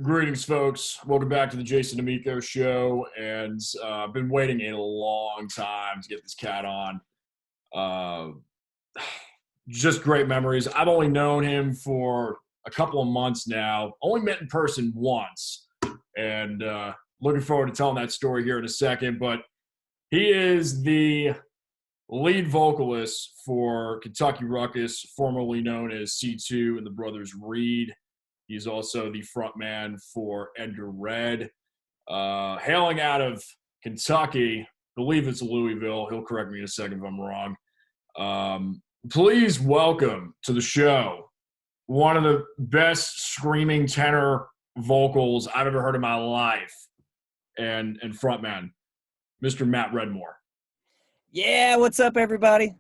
Greetings, folks. Welcome back to the Jason Damico show. And I've been waiting a long time to get this cat on. Uh, just great memories. I've only known him for a couple of months now. Only met in person once. And looking forward to telling that story here in a second. But he is the lead vocalist for Kentucky Ruckus, formerly known as C2 and the Brothers Reed. He's also the frontman for Edgar. Hailing out of Kentucky, I believe it's Louisville. He'll correct me in a second if I'm wrong. Please welcome to the show one of the best screaming tenor vocals I've ever heard in my life, and frontman, Mr. Matt Redmore. Yeah, what's up, everybody?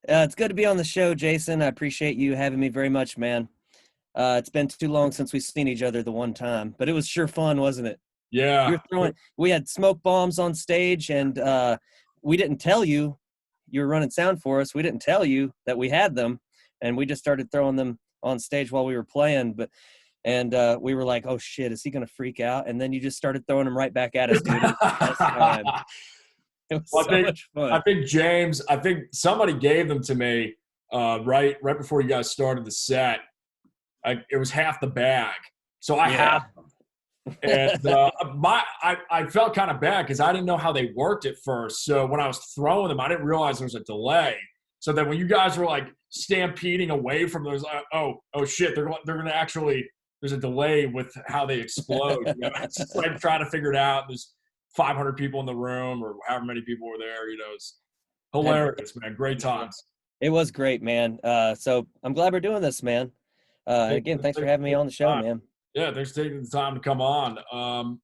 It's good to be on the show, Jason. I appreciate you having me very much, man. It's been too long since we've seen each other the one time, but it was sure fun, wasn't it? Yeah. We had smoke bombs on stage, and we didn't tell you were running sound for us. We didn't tell you that we had them, and we just started throwing them on stage while we were playing. And we were like, "Oh shit, is he gonna freak out?" And then you just started throwing them right back at us, dude. It was much fun. I think somebody gave them to me right before you guys started the set. It was half the bag, so I had them. And I felt kind of bad because I didn't know how they worked at first. So when I was throwing them, I didn't realize there was a delay. So then when you guys were like stampeding away from those, oh shit, they're going to actually. There's a delay with how they explode. It's just like trying to figure it out. There's 500 people in the room, or however many people were there. It's hilarious, man. Great times. It was great, man. So I'm glad we're doing this, man. Again, thanks for having me on the show, man. Yeah, thanks for taking the time to come on.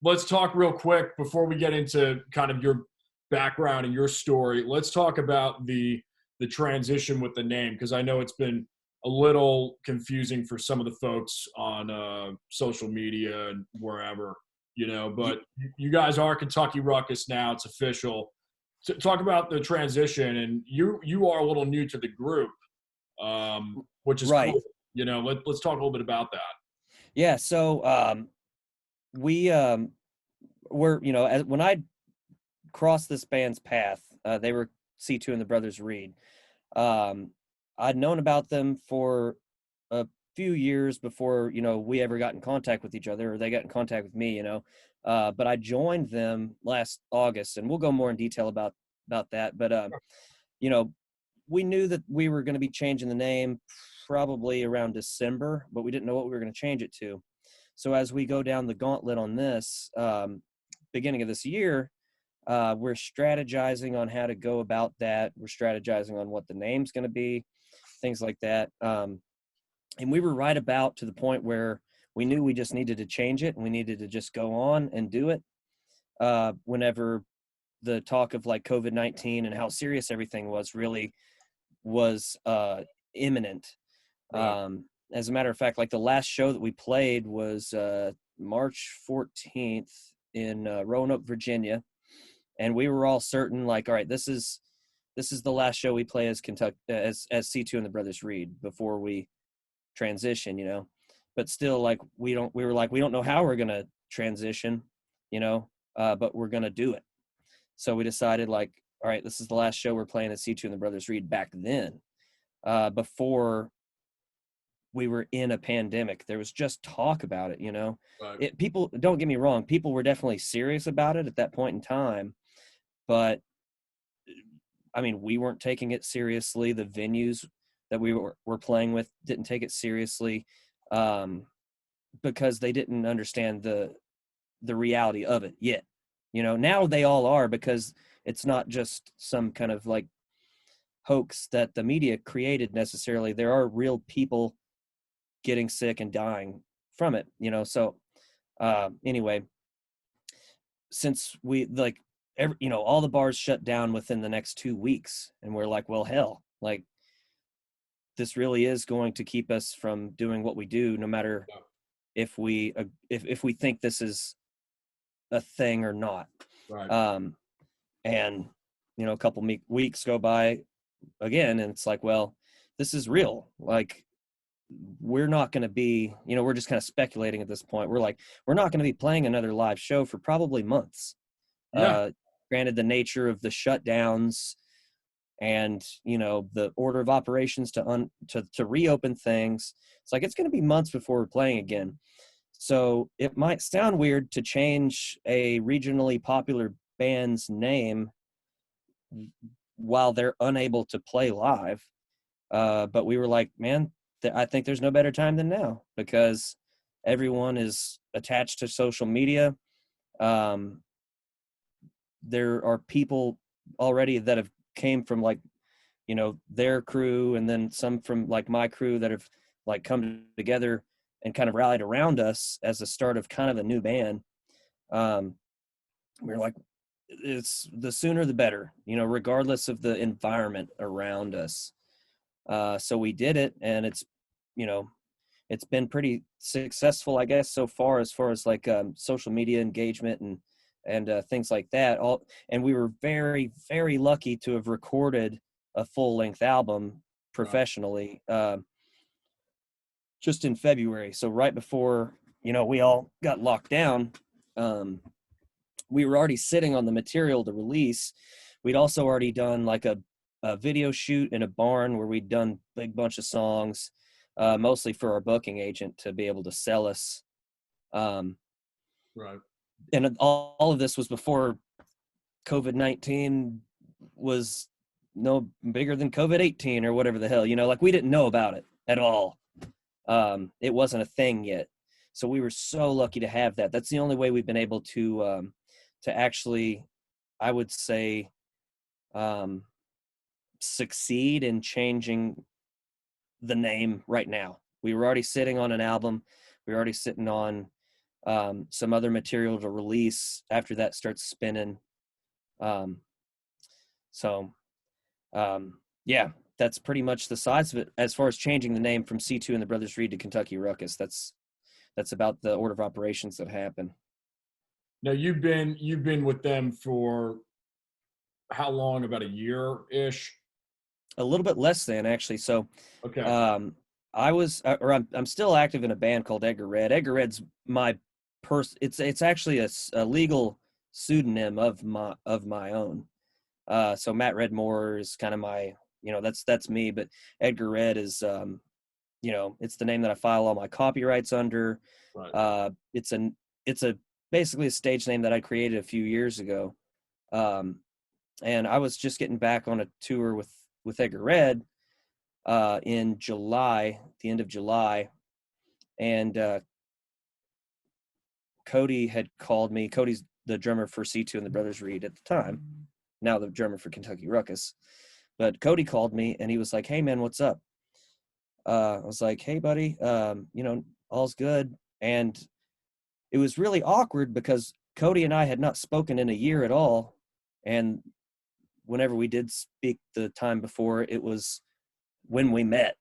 Let's talk real quick before we get into kind of your background and your story. Let's talk about the transition with the name, because I know it's been a little confusing for some of the folks on social media and wherever, but you guys are Kentucky Ruckus now. It's official. Talk about the transition, and you are a little new to the group, which is right. Cool. Let's talk a little bit about that. Yeah. So we were, when I crossed this band's path, they were C2 and the Brothers Reed. I'd known about them for a few years before, we ever got in contact with each other, or they got in contact with me, but I joined them last August, and we'll go more in detail about that. But, we knew that we were going to be changing the name probably around December, but we didn't know what we were going to change it to. So as we go down the gauntlet on this, beginning of this year, we're strategizing on how to go about that. We're strategizing on what the name's going to be, things like that. And we were right about to the point where we knew we just needed to change it, and we needed to just go on and do it. Whenever the talk of like COVID-19 and how serious everything was really was imminent. Right. As a matter of fact, like the last show that we played was March 14th in Roanoke, Virginia. And we were all certain, like, all right, this is the last show we play as Kentucky, as C2 and the Brothers Reed before we transition, But still, like, we don't know how we're gonna transition, but we're gonna do it. So we decided, like, all right, this is the last show we're playing as C2 and the Brothers Reed back then, before we were in a pandemic. There was just talk about it, Right. People, don't get me wrong, people were definitely serious about it at that point in time. But, I mean, we weren't taking it seriously. The venues that we were playing with didn't take it seriously because they didn't understand the reality of it yet. Now they all are, because it's not just some kind of, like, hoax that the media created necessarily. There are real people getting sick and dying from it, So anyway, since we, like, all the bars shut down within the next 2 weeks, and we're like, well, hell, like, this really is going to keep us from doing what we do, no matter if we think this is a thing or not. Right. And a couple weeks go by again, and it's like, well, this is real. Like, we're not going to be, we're just kind of speculating at this point. We're like, we're not going to be playing another live show for probably months. Yeah. Granted, the nature of the shutdowns and, the order of operations to reopen things, it's like, it's going to be months before we're playing again. So it might sound weird to change a regionally popular band's name while they're unable to play live. But we were like, man, I think there's no better time than now, because everyone is attached to social media. There are people already that have came from like, their crew, and then some from like my crew that have like come together and kind of rallied around us as the start of kind of a new band. We're like, it's the sooner the better, regardless of the environment around us. So we did it, and it's been pretty successful, I guess, so far as like social media engagement and things like that. And we were very, very lucky to have recorded a full-length album professionally just in February. So right before we all got locked down, we were already sitting on the material to release. We'd also already done like a video shoot in a barn where we'd done a big bunch of songs, mostly for our booking agent to be able to sell us. Right. And all of this was before COVID-19 was no bigger than COVID-18 or whatever the hell, like we didn't know about it at all. It wasn't a thing yet. So we were so lucky to have that. That's the only way we've been able to actually, I would say, succeed in changing the name right now. We were already sitting on an album. We were already sitting on some other material to release after that starts spinning. Yeah, that's pretty much the size of it. As far as changing the name from C2 and the Brothers Reed to Kentucky Ruckus, that's about the order of operations that happened. Now you've been with them for how long? About a year-ish? A little bit less than, actually. So, Okay. I'm still active in a band called Edgar Red. Edgar Red's my it's actually a legal pseudonym of my own. So Matt Redmore is kind of my, that's me, but Edgar Red is, it's the name that I file all my copyrights under. Right. It's basically a stage name that I created a few years ago. And I was just getting back on a tour with Edgar Red in July, the end of July, and Cody had called me. Cody's the drummer for C2 and the Brothers Reed at the time, now the drummer for Kentucky Ruckus. But Cody called me and he was like, "Hey man, what's up?" I was like, "Hey buddy, all's good." And it was really awkward because Cody and I had not spoken in a year at all. And whenever we did speak the time before, it was when we met.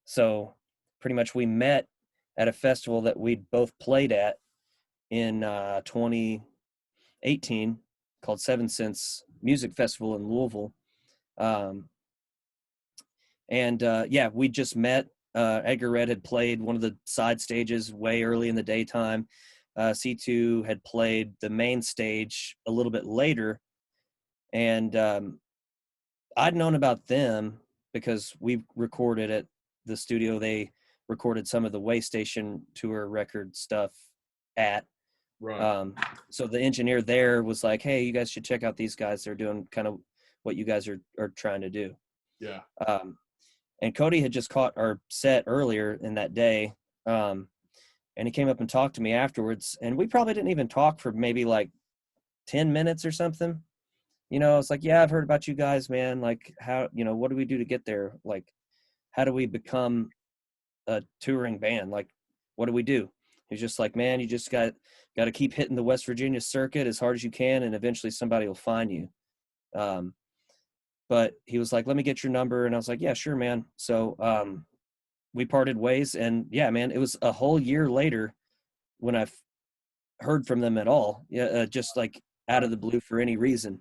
So pretty much we met at a festival that we'd both played at in 2018 called Seven Cents Music Festival in Louisville. Yeah, we just met. Edgar Red had played one of the side stages way early in the daytime. C2 had played the main stage a little bit later. And I'd known about them because we recorded at the studio they recorded some of the Way Station tour record stuff at. Right. So the engineer there was like, "Hey, you guys should check out these guys. They're doing kind of what you guys are trying to do." Yeah. And Cody had just caught our set earlier in that day. And he came up and talked to me afterwards, and we probably didn't even talk for maybe like 10 minutes or something. It's like, "Yeah, I've heard about you guys, man. Like, how, what do we do to get there? Like, how do we become a touring band? Like, what do we do?" He's just like, "Man, you just got to keep hitting the West Virginia circuit as hard as you can, and eventually somebody will find you." But he was like, "Let me get your number." And I was like, "Yeah, sure, man." So we parted ways, and yeah, man, it was a whole year later when I heard from them at all. Yeah, just like out of the blue for any reason.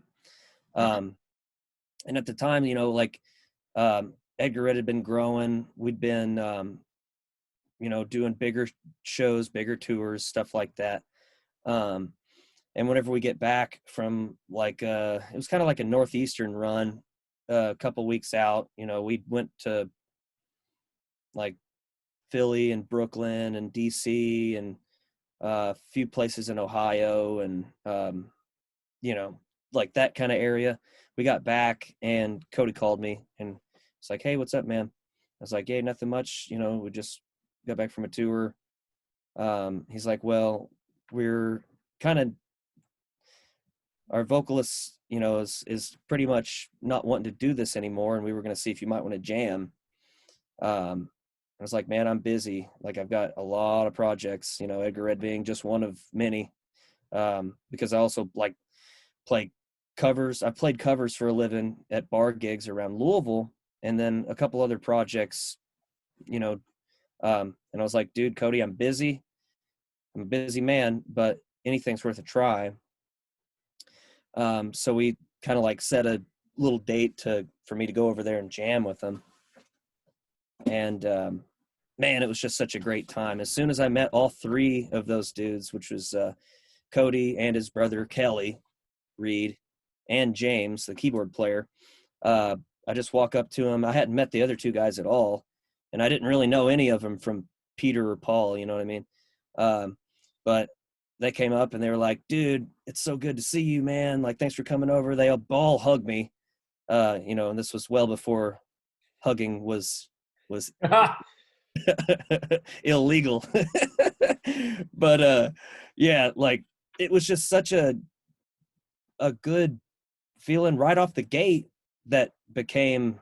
And at the time, Edgar Red had been growing. We'd been doing bigger shows, bigger tours, stuff like that. And whenever we get back from like, it was kind of like a Northeastern run, a couple weeks out, we went to like Philly and Brooklyn and DC and a few places in Ohio and, like that kind of area. We got back and Cody called me and it's like, "Hey, what's up, man?" I was like, "Hey, nothing much. We just got back from a tour." He's like, "Well, we're kind of, our vocalist, is pretty much not wanting to do this anymore. And we were going to see if you might want to jam." I was like, "Man, I'm busy. Like I've got a lot of projects, Edgar Red being just one of many. Because I also like play covers. I played covers for a living at bar gigs around Louisville and then a couple other projects, and I was like, "Dude, Cody, I'm busy. I'm a busy man, but anything's worth a try." So we kind of like set a little date for me to go over there and jam with them. And man, it was just such a great time. As soon as I met all three of those dudes, which was Cody and his brother Kelly Reed and James, the keyboard player, I just walk up to him. I hadn't met the other two guys at all, and I didn't really know any of them from Peter or Paul, you know what I mean? But they came up and they were like, "Dude, it's so good to see you, man. Like, thanks for coming over." They all hugged me, and this was well before hugging was illegal. But yeah, like it was just such a good feeling right off the gate that became,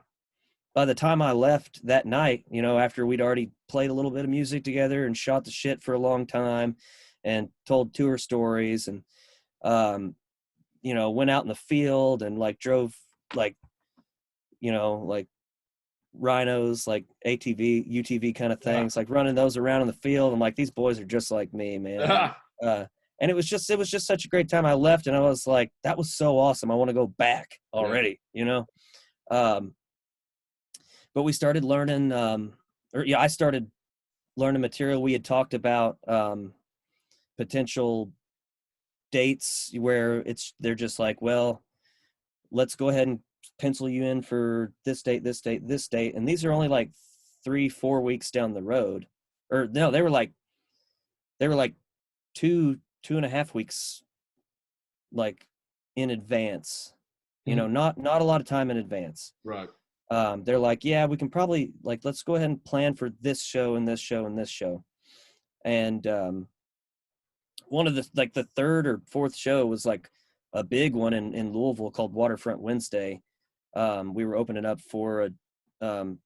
by the time I left that night, after we'd already played a little bit of music together and shot the shit for a long time and told tour stories and, went out in the field and like drove like, like rhinos, like ATV, UTV kind of things, like running those around in the field. I'm like, these boys are just like me, man. And it was just such a great time. I left and I was like, that was so awesome. I want to go back already, but we started learning, I started learning material. We had talked about potential dates where they're just like, "Well, let's go ahead and pencil you in for this date, this date, this date." And these are only like 3-4 weeks down the road. Or no, they were like 2.5 weeks like in advance, not a lot of time in advance. Right. They're like, "Yeah, we can probably like, let's go ahead and plan for this show and this show and this show." And one of the third or fourth show was like a big one in Louisville called Waterfront Wednesday. We were opening up for John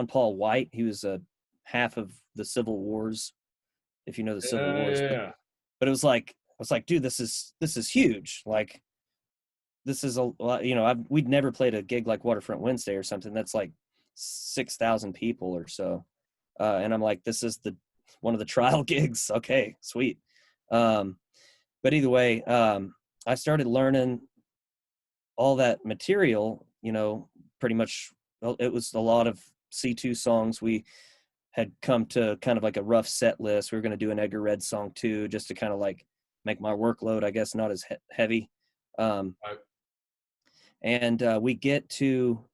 Paul White. He was a half of the Civil Wars, if you know the Civil Wars. Yeah. But it was like, I was like, "Dude, this is huge. Like, this is a lot." We'd never played a gig like Waterfront Wednesday or something that's like 6,000 people or so. And I'm like, this is one of the trial gigs. Okay, sweet. But either way, I started learning all that material, pretty much. It was a lot of C2 songs. We had come to kind of like a rough set list. We were going to do an Edgar Red song too, just to kind of like make my workload, I guess, not as heavy. Right. And we get to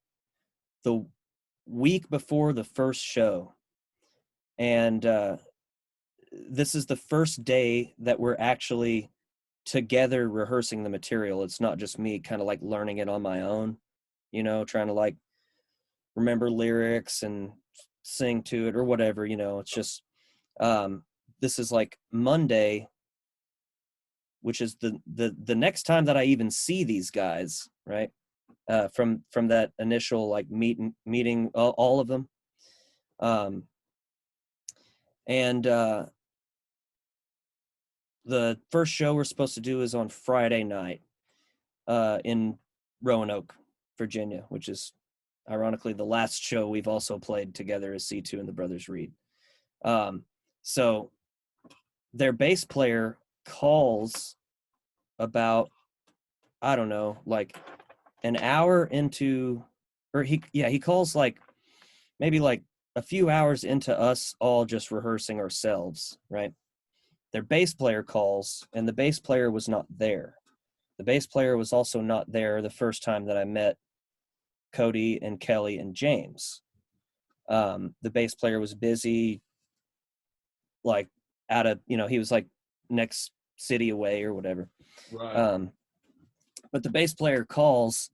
the week before the first show. And this is the first day that we're actually together rehearsing the material. It's not just me kind of like learning it on my own, trying to like remember lyrics and sing to it or whatever, it's just, this is like Monday, which is the next time that I even see these guys, right? From that initial like meeting all of them. And the first show we're supposed to do is on Friday night in Roanoke, Virginia, which is ironically the last show we've also played together as C2 and the Brothers Reed. So their bass player calls about, I don't know, like an hour into, or he calls like maybe like a few hours into us all just rehearsing ourselves, right? Their bass player calls, and the bass player was not there. The bass player was also not there the first time that I met Cody and Kelly and James. The bass player was busy, like he was like next city away or whatever. Right. But the bass player calls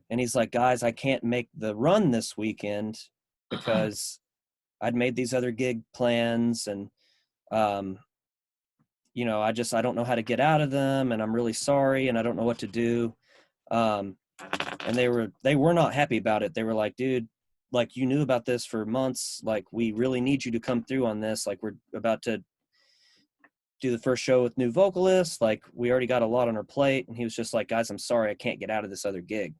and he's like, guys, I can't make the run this weekend because I'd made these other gig plans, and I don't know how to get out of them, and I'm really sorry, and I don't know what to do. And they were not happy about it. They were like, dude, like, you knew about this for months. Like, we really need you to come through on this. Like, we're about to do the first show with new vocalists. Like, we already got a lot on our plate. And he was just like, guys, I'm sorry, I can't get out of this other gig.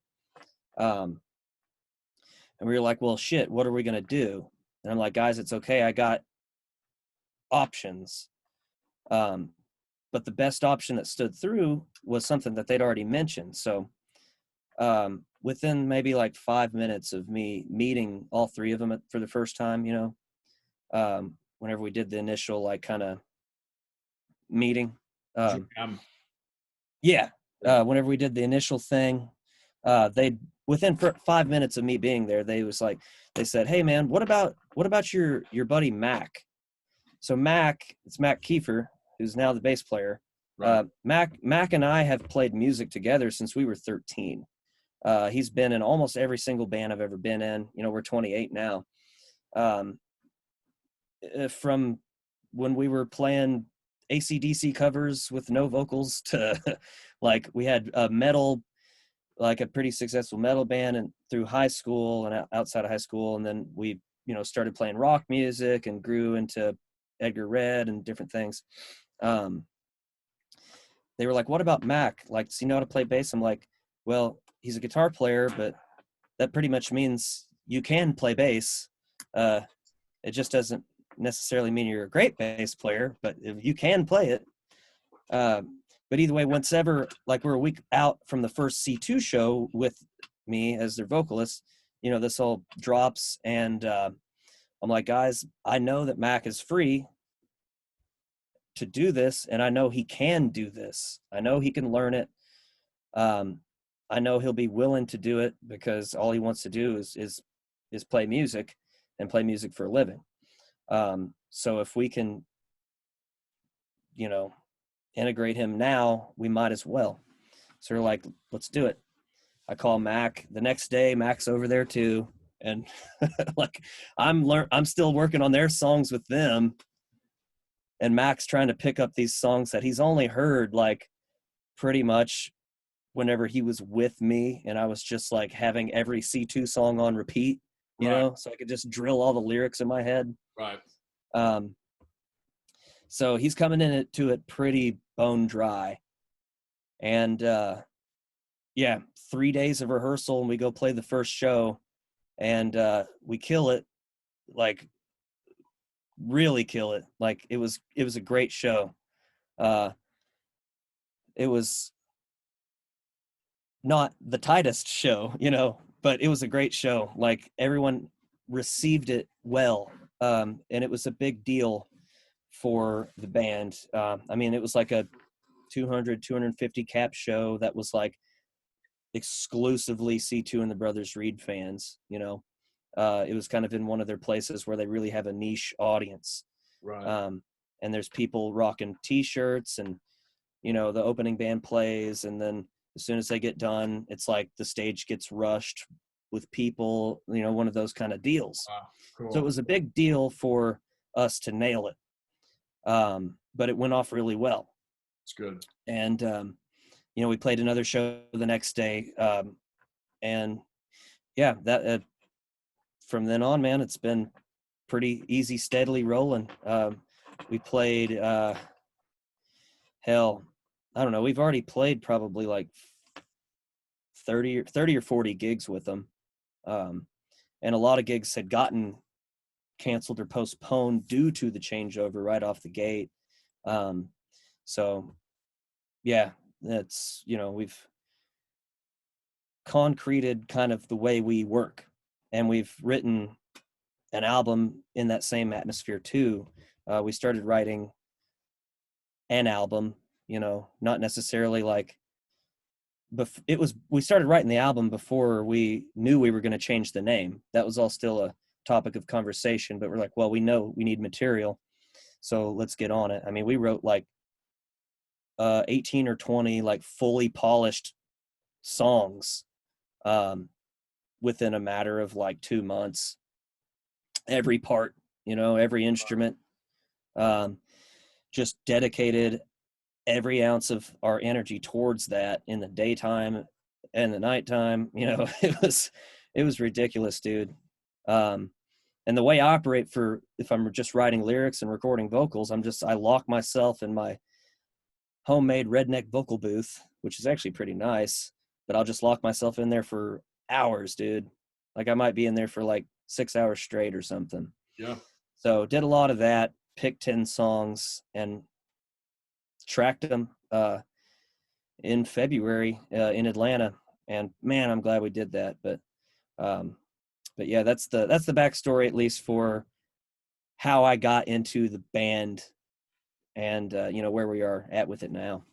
And we were like, well, shit, what are we going to do? And I'm like, guys, it's okay. I got options. But the best option that stood through was something that they'd already mentioned. So within maybe like 5 minutes of me meeting all three of them for the first time, whenever we did the initial like kind of meeting, whenever we did the initial thing, within 5 minutes of me being there, they said, hey man, what about your buddy Mac? So it's Mac Kiefer, who's now the bass player. Right. Mac and I have played music together since we were 13. He's been in almost every single band I've ever been in. We're 28 now. From when we were playing AC/DC covers with no vocals to like we had a metal, like a pretty successful metal band, and through high school and outside of high school. And then we, started playing rock music and grew into Edgar Red and different things. They were like, what about Mac? Like, does he know how to play bass? I'm like, well, he's a guitar player, but that pretty much means you can play bass. It just doesn't necessarily mean you're a great bass player, but if you can play it. But either way, once ever, like we're a week out from the first C2 show with me as their vocalist, this all drops, and I'm like, guys, I know that Mac is free to do this, and I know he can do this. I know he can learn it. I know he'll be willing to do it because all he wants to do is play music and play music for a living. So if we can, integrate him now, we might as well. So we're like, let's do it. I call Mac the next day. Mac's over there too. And like, I'm still working on their songs with them. And Mac's trying to pick up these songs that he's only heard like pretty much whenever he was with me. And I was just like having every C2 song on repeat, so I could just drill all the lyrics in my head. Right. So he's coming into it pretty bone dry. And 3 days of rehearsal, and we go play the first show, and we kill it, like really kill it. Like it was a great show. It was not the tightest show, but it was a great show. Like everyone received it well. And it was a big deal for the band. It was like a 250 cap show that was like exclusively C2 and the Brothers Reed fans. It was kind of in one of their places where they really have a niche audience. Right. And there's people rocking t-shirts, and the opening band plays, and then as soon as they get done, it's like the stage gets rushed with people, one of those kind of deals. Wow, cool. So it was a big deal for us to nail it. But it went off really well. It's good. And, we played another show the next day. And that, from then on, man, it's been pretty easy, steadily rolling. We played, I don't know. We've already played probably like 30 or 40 gigs with them. And a lot of gigs had gotten canceled or postponed due to the changeover right off the gate. So yeah, that's, we've concreted kind of the way we work, and we've written an album in that same atmosphere too. We started writing an album, you know, not necessarily like, we started writing the album before we knew we were going to change the name. That was all still a topic of conversation, but we're like, well, we know we need material, so let's get on it. I mean, we wrote like 18 or 20 like fully polished songs within a matter of like 2 months. Every part, you know, every instrument, just dedicated every ounce of our energy towards that in the daytime and the nighttime. You know, it was ridiculous, dude. And the way I operate if I'm just writing lyrics and recording vocals, I lock myself in my homemade redneck vocal booth, which is actually pretty nice, but I'll just lock myself in there for hours, dude. Like I might be in there for like 6 hours straight or something. Yeah. So did a lot of that, picked 10 songs and tracked them in February in Atlanta. And man, I'm glad we did that. But yeah, that's the backstory, at least for how I got into the band and you know, where we are at with it now.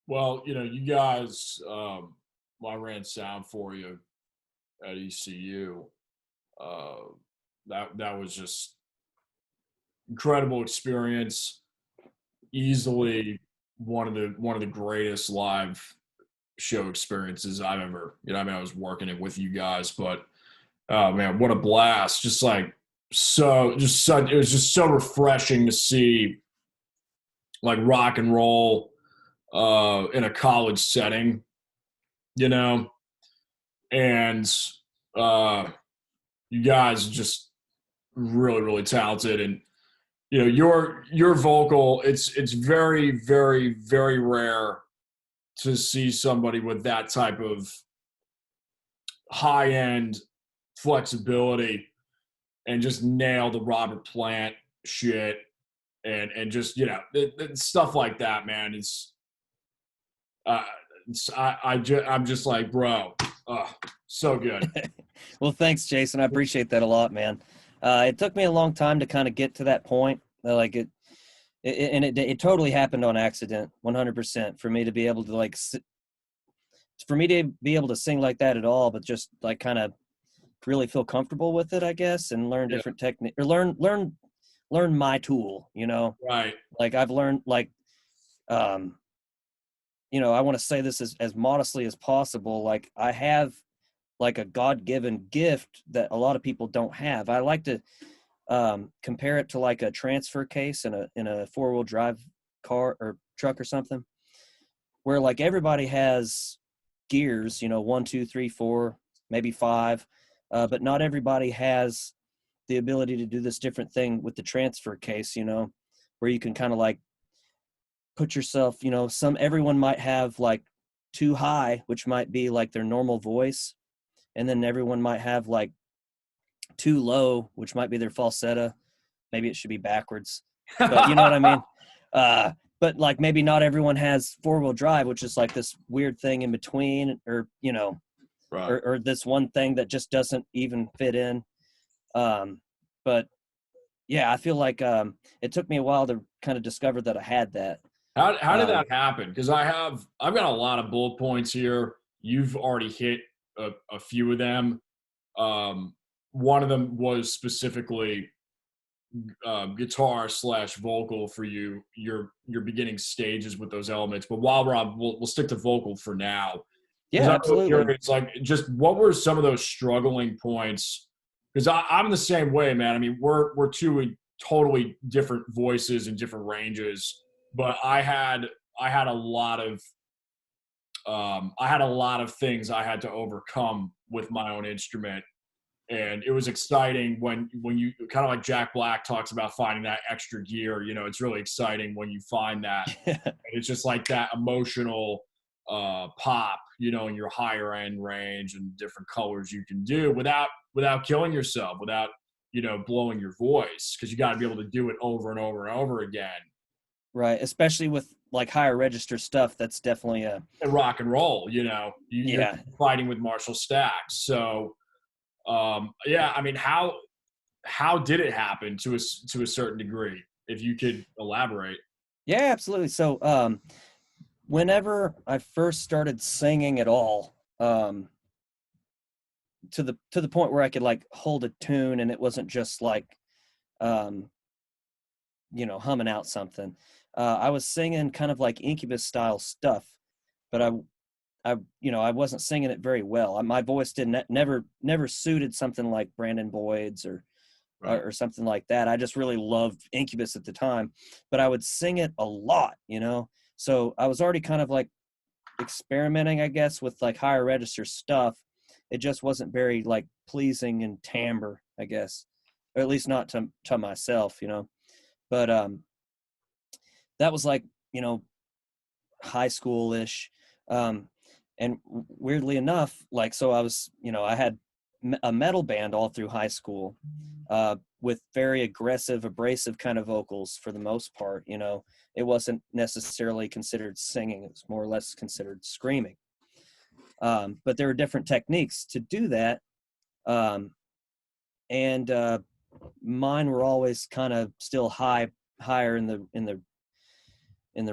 Well, you know, you guys, I ran sound for you at ECU. That was just incredible experience. Easily one of the greatest live show experiences I've ever, you know, I mean, I was working it with you guys, but oh man, what a blast. It was just so refreshing to see like rock and roll in a college setting, you know, and you guys are just really, really talented. And you know, your vocal, it's very, very, very rare to see somebody with that type of high-end flexibility and just nail the Robert Plant shit and just, you know, stuff like that, man. I'm just like, bro, so good. Well, thanks, Jason. I appreciate that a lot, man. It took me a long time to kind of get to that point. Like it totally happened on accident, 100%, for me to be able to sing like that at all, but just like kind of really feel comfortable with it, I guess, and learn different technique, or learn my tool, you know? Right. Like I've learned, like, you know, I want to say this as modestly as possible. Like I have like a God-given gift that a lot of people don't have. I like to compare it to like a transfer case in a 4-wheel drive car or truck or something, where like everybody has gears, you know, 1, 2, 3, 4, maybe 5, but not everybody has the ability to do this different thing with the transfer case, you know, where you can kind of like put yourself, you know, everyone might have like too high, which might be like their normal voice, and then everyone might have like too low, which might be their falsetto. Maybe it should be backwards, but you know what I mean? But like maybe not everyone has 4-wheel drive, which is like this weird thing in between, or, you know, right. or this one thing that just doesn't even fit in. But yeah, I feel like it took me a while to kind of discover that I had that. How did that happen? Because I've got a lot of bullet points here. You've already hit a few of them. One of them was specifically guitar / vocal for you, your beginning stages with those elements. But while we're on, we'll stick to vocal for now. Yeah, absolutely. It's like, just what were some of those struggling points? Because I'm the same way, man. I mean, we're two totally different voices and different ranges, but I had a lot of things I had to overcome with my own instrument. And it was exciting when you, kind of like Jack Black talks about finding that extra gear, you know, it's really exciting when you find that. And it's just like that emotional pop, you know, in your higher end range and different colors you can do without killing yourself, without, you know, blowing your voice, because you got to be able to do it over and over and over again. Right. Especially with like higher register stuff. That's definitely a rock and roll, you know, you're fighting with Marshall stacks. So, yeah, I mean, how how did it happen to a certain degree? If you could elaborate. Yeah, absolutely. So, whenever I first started singing at all, to the point where I could like hold a tune and it wasn't just like, um, humming out something. I was singing kind of like Incubus style stuff, but I wasn't singing it very well. My voice didn't never suited something like Brandon Boyd's Right. or something like that. I just really loved Incubus at the time, but I would sing it a lot, So I was already kind of like experimenting, I guess, with like higher register stuff. It just wasn't very like pleasing in timbre, I guess, or at least not to myself. But that was like, high school-ish. And weirdly enough, like, so I was, I had a metal band all through high school, with very aggressive, abrasive kind of vocals for the most part. It wasn't necessarily considered singing. It was more or less considered screaming. But there were different techniques to do that. And mine were always kind of still higher in the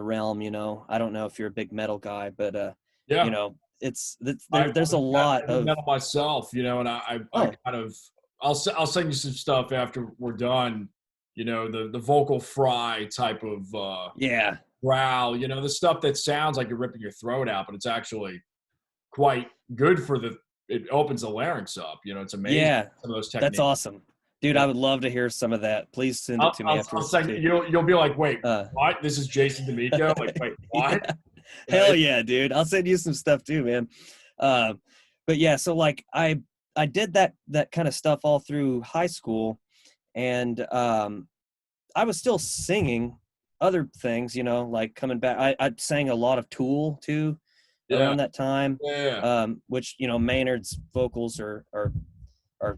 realm. I don't know if you're a big metal guy, but Yeah. there's a lot I'm of metal myself, and I oh kind of I'll send you some stuff after we're done. The vocal fry type of yeah, growl. The stuff that sounds like you're ripping your throat out, but it's actually quite good for the. It opens the larynx up. It's amazing. yeah, Some of those that's techniques. awesome, dude. Yeah. I would love to hear some of that. Please send it to me I'll afterwards send too. you'll be like, wait, uh what? This is Jason Damico? Like, wait, what? yeah. Yeah, Hell yeah, dude. I'll send you some stuff too, man. But yeah, so like I did that kind of stuff all through high school, and I was still singing other things, like coming back. I sang a lot of Tool too yeah, around that time, yeah. which Maynard's vocals are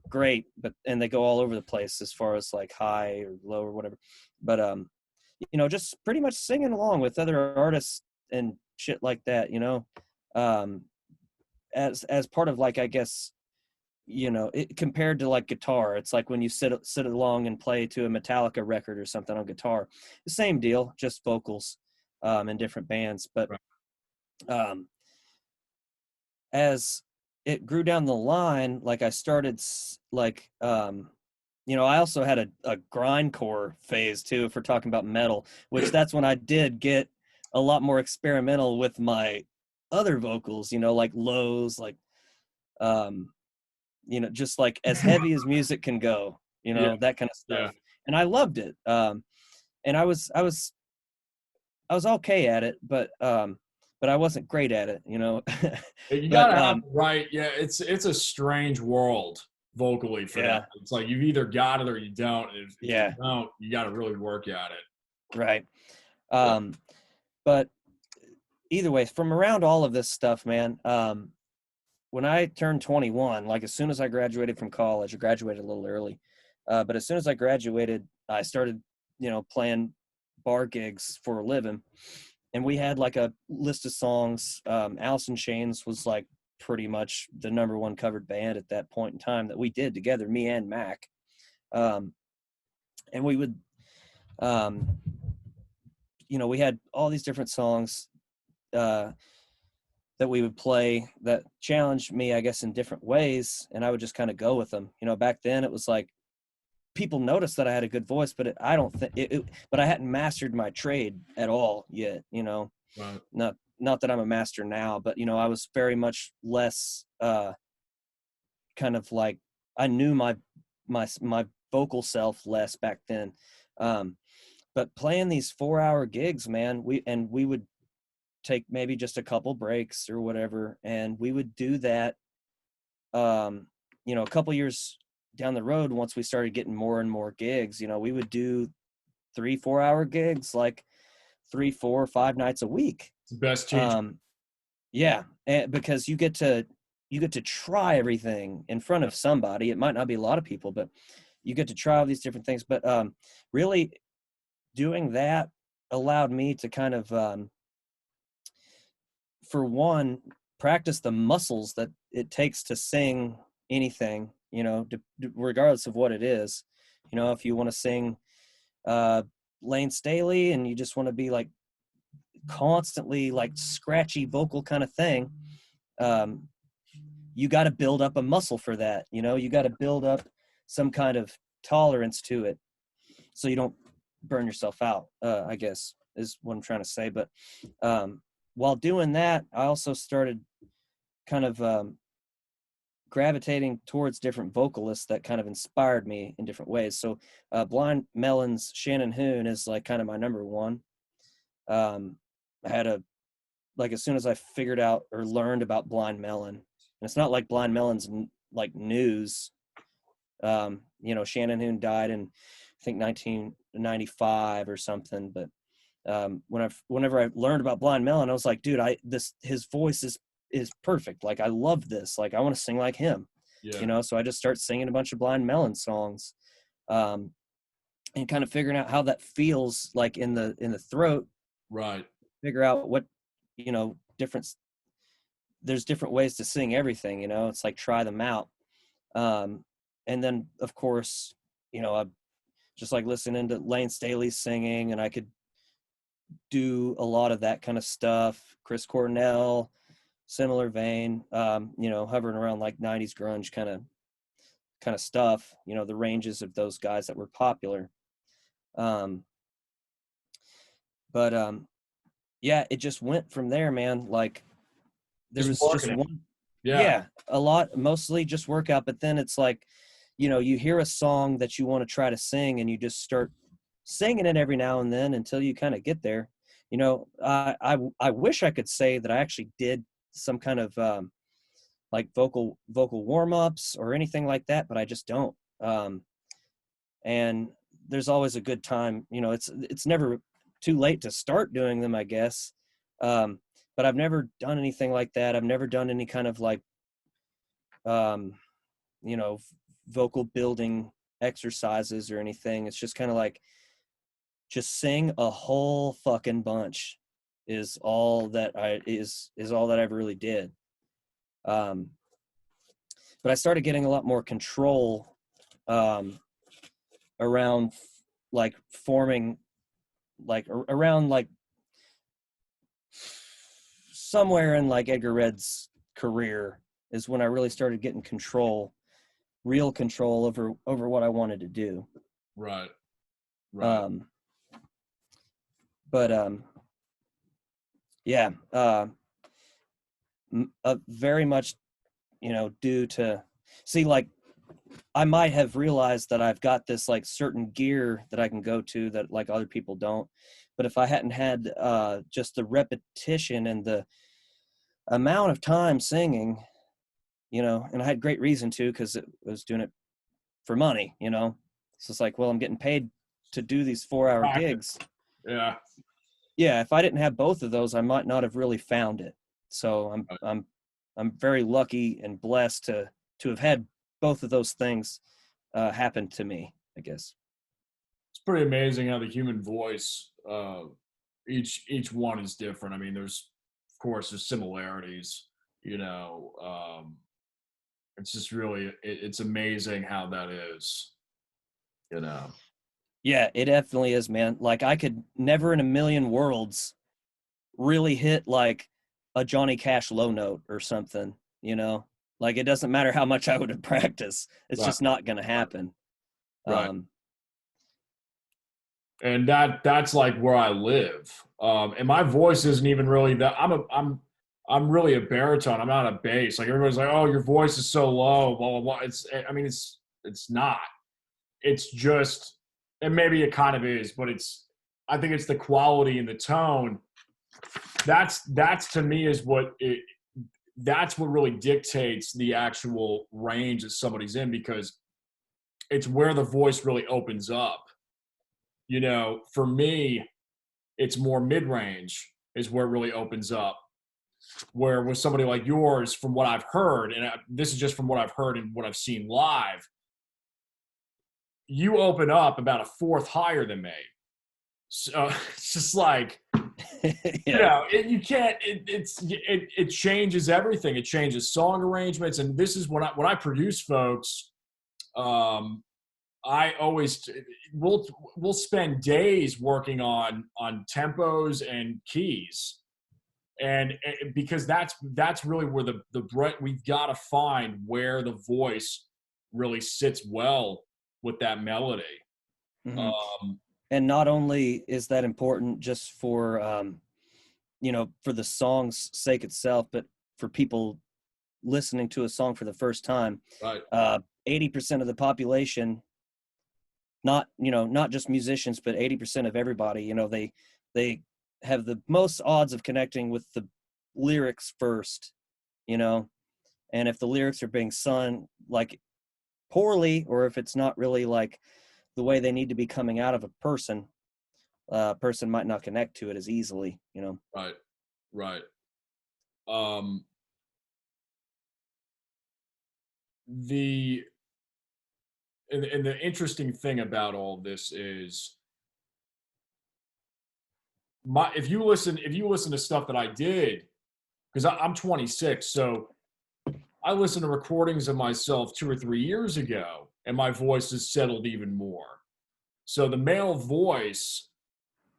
great, and they go all over the place as far as like high or low or whatever. But just pretty much singing along with other artists and shit like that, um, as part of like, I guess, it compared to like guitar. It's like when you sit along and play to a Metallica record or something on guitar, the same deal, just vocals, in different bands. But Right. As it grew down the line, like I started like, I also had a grindcore phase too, if we're talking about metal, which that's when I did get a lot more experimental with my other vocals, like lows, like, just like as heavy as music can go, Yeah, that kind of yeah. stuff. And I loved it. And I was okay at it, but I wasn't great at it, You but gotta have it right. Yeah, it's a strange world vocally for that. yeah, It's like you've either got it or you don't. If you yeah, don't, you got to really work at it. right. Yeah. Um, but either way, from around all of this stuff, man, when I turned 21, like as soon as I graduated from college, I graduated a little early, but as soon as I graduated, I started, playing bar gigs for a living. And we had like a list of songs. Alice in Chains was like pretty much the number one covered band at that point in time that we did together, me and Mac. And we would, we had all these different songs that we would play that challenged me, I guess, in different ways. And I would just kind of go with them. Back then it was like, people noticed that I had a good voice, but I don't think but I hadn't mastered my trade at all yet, Right. not that I'm a master now, but I was very much less kind of like, I knew my vocal self less back then. But playing these 4-hour gigs, man, we would take maybe just a couple breaks or whatever, and we would do that a couple years down the road. Once we started getting more and more gigs, we would do 3-4 hour gigs, like 3, 4, 5 nights a week. It's the best teacher. Yeah, and because you get to try everything in front of somebody. It might not be a lot of people, but you get to try all these different things. But really doing that allowed me to kind of, for one, practice the muscles that it takes to sing anything, regardless of what it is. You know, if you want to sing Lane Staley and you just want to be like constantly like scratchy vocal kind of thing, you got to build up a muscle for that. You know, you got to build up some kind of tolerance to it so you don't burn yourself out, I guess is what I'm trying to say. But while doing that, I also started kind of gravitating towards different vocalists that kind of inspired me in different ways. So Blind Melon's Shannon Hoon is like kind of my number one. I had as soon as I figured out or learned about Blind Melon, and it's not like Blind Melon's like news. You know, Shannon Hoon died in, I think, 1995 or something. But whenever I learned about Blind Melon, I was like, dude, his voice is perfect. Like, I love this. Like, I want to sing like him. Yeah. You know, so I just start singing a bunch of Blind Melon songs, and kind of figuring out how that feels like in the throat. Right. Figure out what, you know, there's different ways to sing everything, you know. It's like, try them out. And then of course, you know, I just like listening to Lane Staley singing, and I could do a lot of that kind of stuff. Chris Cornell, similar vein, you know, hovering around like 90s grunge kind of stuff, you know, the ranges of those guys that were popular. Yeah, it just went from there, man. Like, there was just one, yeah, a lot, mostly just workout. But then it's like, you know, you hear a song that you want to try to sing, and you just start singing it every now and then until you kind of get there. You know, I wish I could say that I actually did some kind of like vocal warm-ups or anything like that, but I just don't. And there's always a good time, you know. It's never too late to start doing them, I guess. But I've never done anything like that. I've never done any kind of like you know, vocal building exercises or anything. It's just kind of like, just sing a whole fucking bunch is all that all that I ever really did. But I started getting a lot more control around like forming, like around like somewhere in like Edgar Red's career is when I really started getting real control over what I wanted to do. Right. Yeah, very much, you know, due to, see, like, I might have realized that I've got this like certain gear that I can go to that like other people don't. But if I hadn't had just the repetition and the amount of time singing, you know, and I had great reason to, because I was doing it for money, you know. So it's like, well, I'm getting paid to do these 4-hour gigs. Yeah. Yeah, if I didn't have both of those, I might not have really found it. So I'm very lucky and blessed to have had both of those things happen to me, I guess. It's pretty amazing how the human voice, each one is different. I mean, there's similarities, you know. It's just really, it's amazing how that is, you know. Yeah, it definitely is, man. Like, I could never in a million worlds really hit like a Johnny Cash low note or something, you know. Like, it doesn't matter how much I would have practiced. It's just not going to happen. Right. And that's like where I live. And my voice isn't even really that. I'm really a baritone. I'm not a bass. Like, everybody's like, "Oh, your voice is so low." Blah blah blah. It's not. It's just, and maybe it kind of is, but I think it's the quality and the tone. That's to me is that's what really dictates the actual range that somebody's in, because it's where the voice really opens up. You know, for me, it's more mid-range is where it really opens up. Where with somebody like yours, from what I've heard, and this is just from what I've heard and what I've seen live, you open up about a fourth higher than me. So it's just like, you know, you can't. It changes everything. It changes song arrangements, and this is when I produce folks. I always we'll spend days working on tempos and keys, and because that's really where the we've got to find where the voice really sits well with that melody. Mm-hmm. And not only is that important just for for the song's sake itself, but for people listening to a song for the first time. Right. 80% of the population, not just musicians, but 80% of everybody, they have the most odds of connecting with the lyrics first, and if the lyrics are being sung like poorly, or if it's not really like the way they need to be coming out of a person might not connect to it as easily, Right. The interesting thing about all this is if you listen to stuff that I did, because I'm 26, so I listened to recordings of myself 2 or 3 years ago, and my voice has settled even more. So the male voice,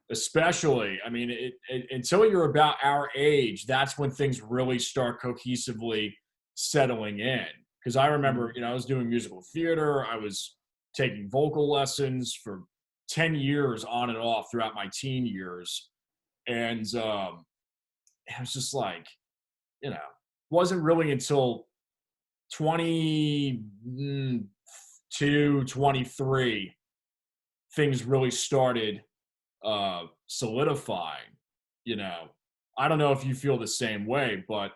especially, I mean, until you're about our age, that's when things really start cohesively settling in. Because I remember, I was doing musical theater. I was taking vocal lessons for 10 years on and off throughout my teen years. And it was just like, wasn't really until 22, 23, things really started solidifying. I don't know if you feel the same way, but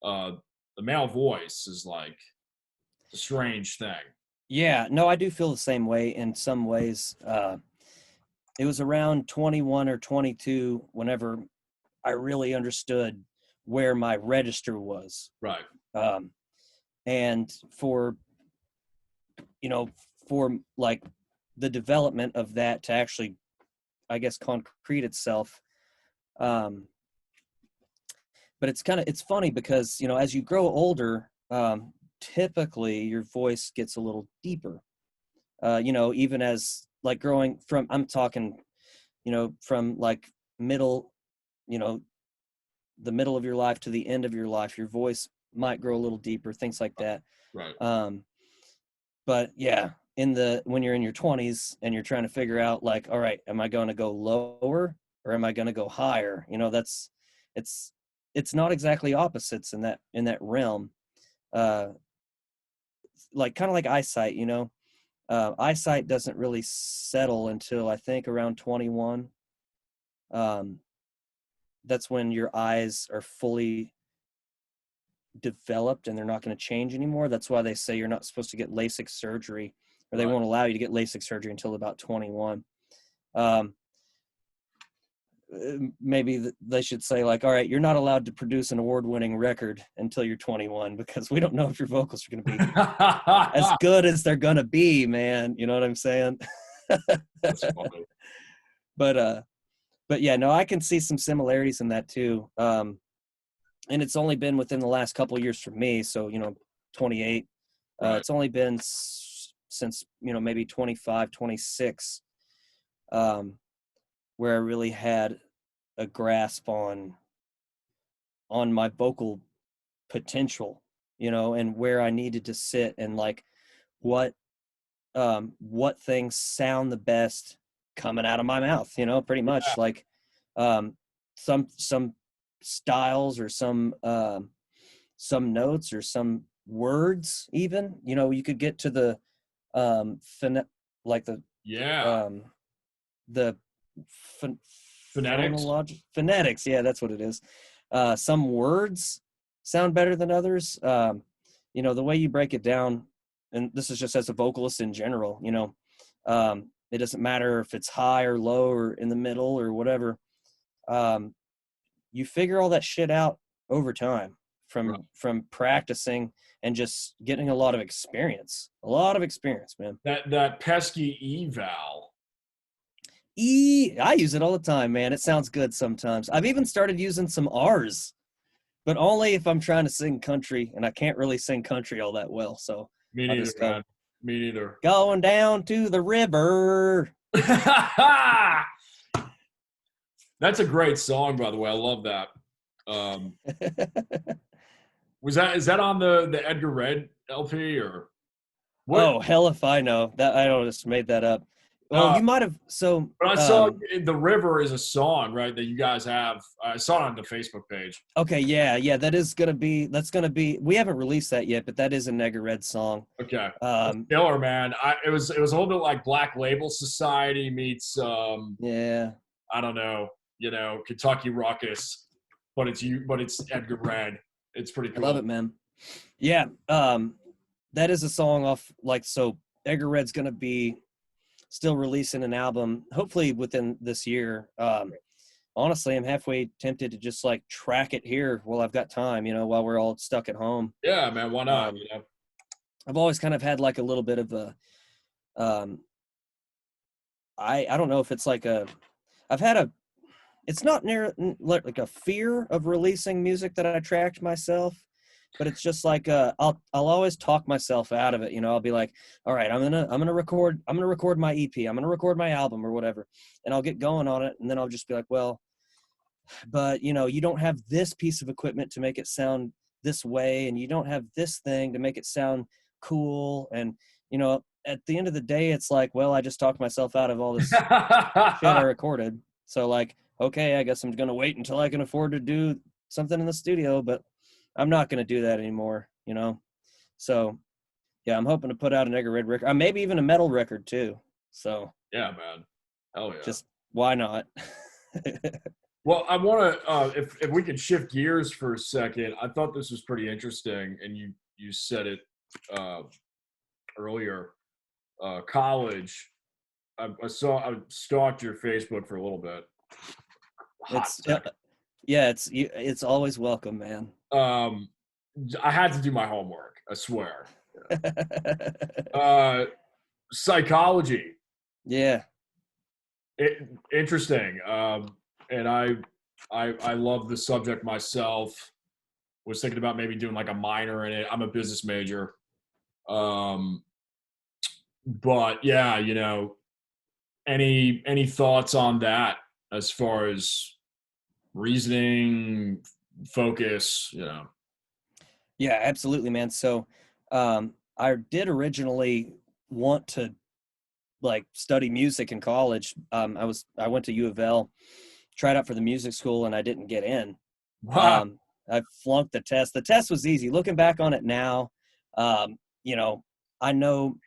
the male voice is like a strange thing. Yeah, no, I do feel the same way in some ways. It was around 21 or 22 whenever I really understood where my register was. Right. And for like the development of that to actually, I guess, concrete itself. But it's funny because, as you grow older, typically your voice gets a little deeper, even as like growing from, I'm talking, from like middle, the middle of your life to the end of your life, your voice might grow a little deeper, things like that. Right. But yeah, when you're in your 20s and you're trying to figure out like, all right, am I going to go lower or am I going to go higher? It's not exactly opposites in that realm. Like kind of like eyesight, eyesight doesn't really settle until I think around 21. That's when your eyes are fully developed and they're not going to change anymore. That's why they say you're not supposed to get LASIK surgery, or they won't allow you to get LASIK surgery until about 21. Maybe they should say like, all right, you're not allowed to produce an award-winning record until you're 21 because we don't know if your vocals are going to be as good as they're going to be, man. You know what I'm saying? That's funny. But yeah, no, I can see some similarities in that too. And it's only been within the last couple of years for me. So, 28, Right. It's only been since, maybe 25, 26, where I really had a grasp on my vocal potential, and where I needed to sit and like what things sound the best coming out of my mouth, pretty much. Yeah. Like some styles or some notes or some words even, you could get to the phonetics. Yeah, that's what it is. Some words sound better than others. The way you break it down, and this is just as a vocalist in general, it doesn't matter if it's high or low or in the middle or whatever. You figure all that shit out over time from practicing and just getting a lot of experience. Man. That pesky eval. I use it all the time, man. It sounds good sometimes. I've even started using some R's, but only if I'm trying to sing country, and I can't really sing country all that well. So Me neither, man. Me neither. Going down to the river. That's a great song, by the way. I love that. Is that on the Edgar Red LP or what? Oh, hell if I know. That I don't just made that up. Well, you might have. So, but I saw The River is a song, right, that you guys have. I saw it on the Facebook page. Okay, yeah. That's gonna be. We haven't released that yet, but that is a Edgar Red song. Okay. Killer, man. It was a little bit like Black Label Society meets yeah. I don't know, Kentucky Ruckus, but it's Edgar Red. It's pretty cool. I love it, man. Yeah. That is a song off so Edgar Red's gonna be still releasing an album, hopefully within this year. Honestly, I'm halfway tempted to just track it here while I've got time, while we're all stuck at home. Yeah, man, why not? I've always kind of had a little bit of a, I don't know if it's it's not near like a fear of releasing music that I tracked myself, but it's just I'll always talk myself out of it. I'll be like, all right, I'm gonna record my EP, I'm gonna record my album or whatever, and I'll get going on it, and then I'll just be like, well, but you don't have this piece of equipment to make it sound this way, and you don't have this thing to make it sound cool, and at the end of the day, it's well, I just talked myself out of all this shit I recorded, so okay, I guess I'm gonna wait until I can afford to do something in the studio, but I'm not going to do that anymore, So, yeah, I'm hoping to put out an Edgar Red record, maybe even a metal record too. So, yeah, man, hell yeah. Just why not? Well, I want to, if we could shift gears for a second. I thought this was pretty interesting, and you said it earlier. College. I stalked your Facebook for a little bit. It's always welcome, man. I had to do my homework, I swear. Psychology. Yeah. Interesting. And I love the subject myself. Was thinking about maybe doing a minor in it. I'm a business major. But yeah, any thoughts on that as far as reasoning, focus, Yeah, absolutely, man. So I did originally want to study music in college. I went to U of L, tried out for the music school, and I didn't get in. Wow. I flunked the test. The test was easy. Looking back on it now, I know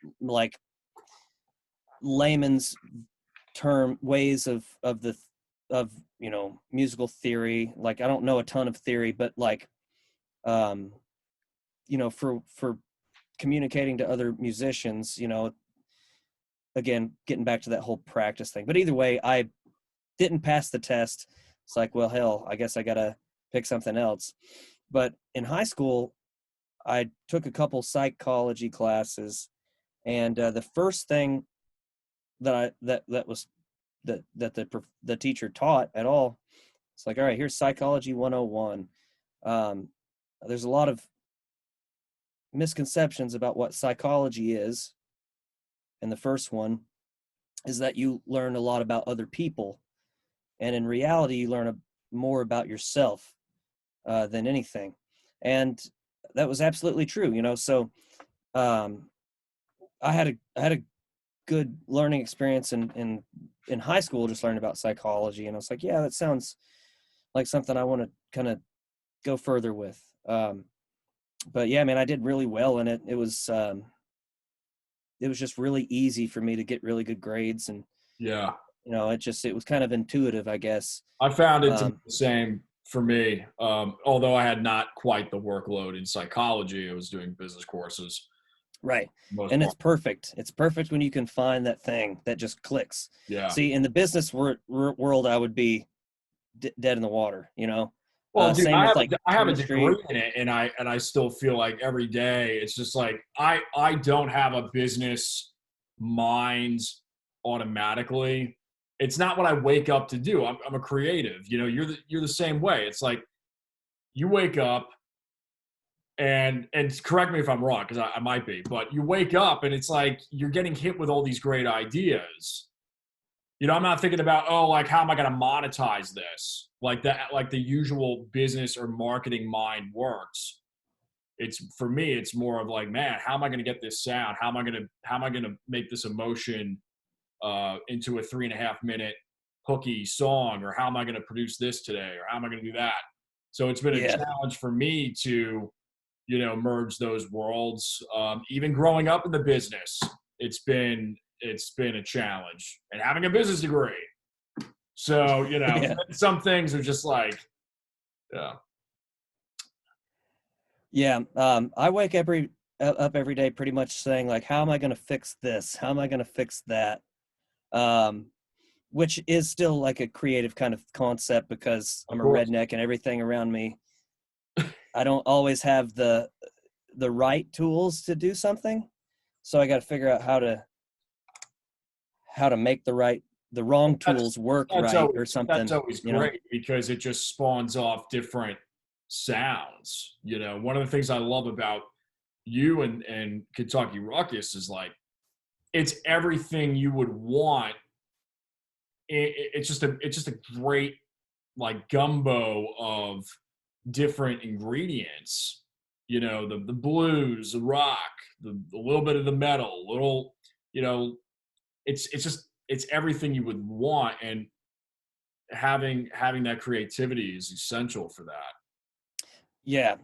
layman's term ways of musical theory. I don't know a ton of theory, but for communicating to other musicians, again, getting back to that whole practice thing. But either way, I didn't pass the test. It's well, hell, I guess I got to pick something else. But in high school, I took a couple psychology classes, and the first thing that the teacher taught at all, it's all right, here's Psychology 101. There's a lot of misconceptions about what psychology is, and the first one is that you learn a lot about other people, and in reality you learn more about yourself than anything. And that was absolutely true. So I had a good learning experience in high school, just learning about psychology, and I was yeah, that sounds like something I want to kind of go further with. But yeah, man, I did really well in it. It was just really easy for me to get really good grades, and yeah, it was kind of intuitive, I guess. I found it to be the same for me. Although I had not quite the workload in psychology, I was doing business courses. Right. And it's perfect. It's perfect when you can find that thing that just clicks. Yeah. See, in the business world, I would be dead in the water, Well, dude, I have a chemistry. degree in it, and I still feel every day it's just I don't have a business mind automatically. It's not what I wake up to do. I'm a creative. You're the same way. It's you wake up and correct me if I'm wrong, because I might be, but you wake up and it's like you're getting hit with all these great ideas. You know, I'm not thinking about, oh, like, how am I going to monetize this? Like that, like the usual business or marketing mind works. It's, for me, it's more of like, man, how am I going to get this sound? How am I going to make this emotion into a 3.5 minute hooky song? Or how am I going to produce this today? Or how am I going to do that? So it's been a Yeah. challenge for me to, you know, merge those worlds. Even growing up in the business, it's been a challenge, and having a business degree. So, you know, Yeah. some things are just like, yeah. Yeah. I wake up every day pretty much saying like, how am I going to fix this? How am I going to fix that? Which is still like a creative kind of concept because Of I'm a course. redneck and everything around me. I don't always have the right tools to do something. So I got to figure out how to make the wrong That's tools work right or that's something, always you know? great because it just spawns off different sounds. You know, one of the things I love about you and Kentucky Ruckus is like, it's everything you would want. It's just a great like gumbo of different ingredients. You know, the blues, the rock, a little bit of the metal, little, you know, it's just it's everything you would want, and having that creativity is essential for that. Yeah.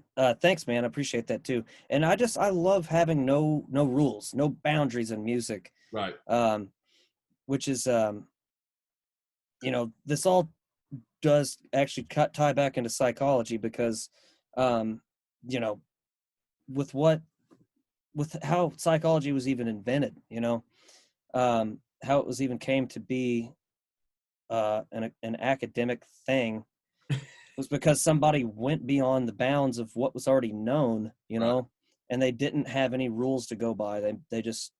Thanks, man. I appreciate that too. And I love having no rules, no boundaries in music. Right. Um, which is, this all does actually tie back into psychology because, um, you know, with how psychology was even invented, how it was even came to be an academic thing was because somebody went beyond the bounds of what was already known, Right. and they didn't have any rules to go by. They just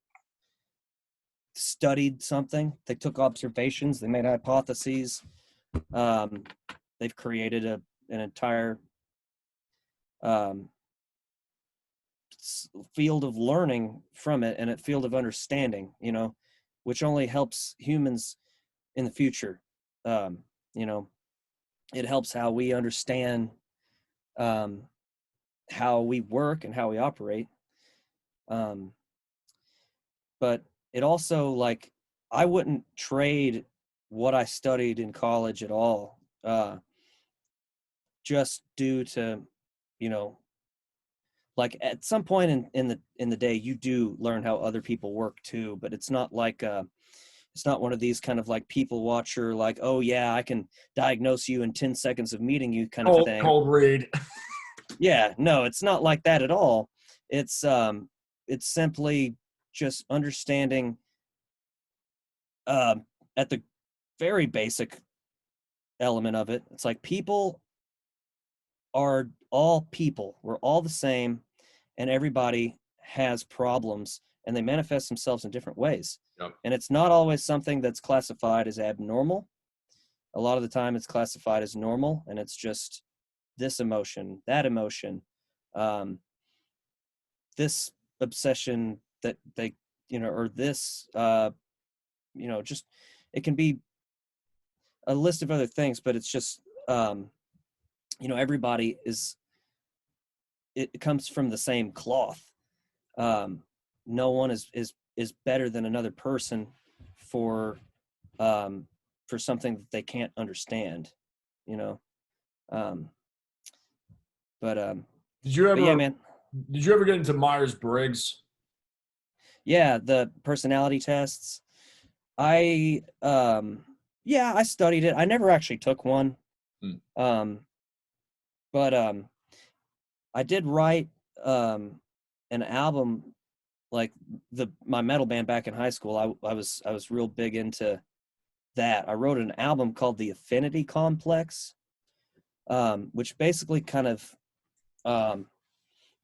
studied something. They took observations. They made hypotheses. Um, they've created an entire um, field of learning from it and a field of understanding, which only helps humans in the future. Um, you know, it helps how we understand um, how we work and how we operate. Um, but it also, like, I wouldn't trade what I studied in college at all, just due to, you know, like at some point in the day, you do learn how other people work too, but it's not like it's not one of these kind of like people watcher, like, oh yeah, I can diagnose you in 10 seconds of meeting you kind of thing. Cold read. Yeah, no, it's not like that at all. It's simply just understanding at the very basic element of it. It's like people are all people. We're all the same, and everybody has problems, and they manifest themselves in different ways. Yep. And it's not always something that's classified as abnormal. A lot of the time it's classified as normal, and it's just this emotion, that emotion, this obsession that they, or this, just, it can be a list of other things, but it's just, everybody it comes from the same cloth. No one is better than another person for something that they can't understand, you know. Um, but Did you but yeah, ever man. did you ever get into Myers-Briggs? Yeah, the personality tests. I yeah, I studied it. I never actually took one. Hmm. But I did write an album, like my metal band back in high school. I was real big into that. I wrote an album called The Affinity Complex, which basically kind of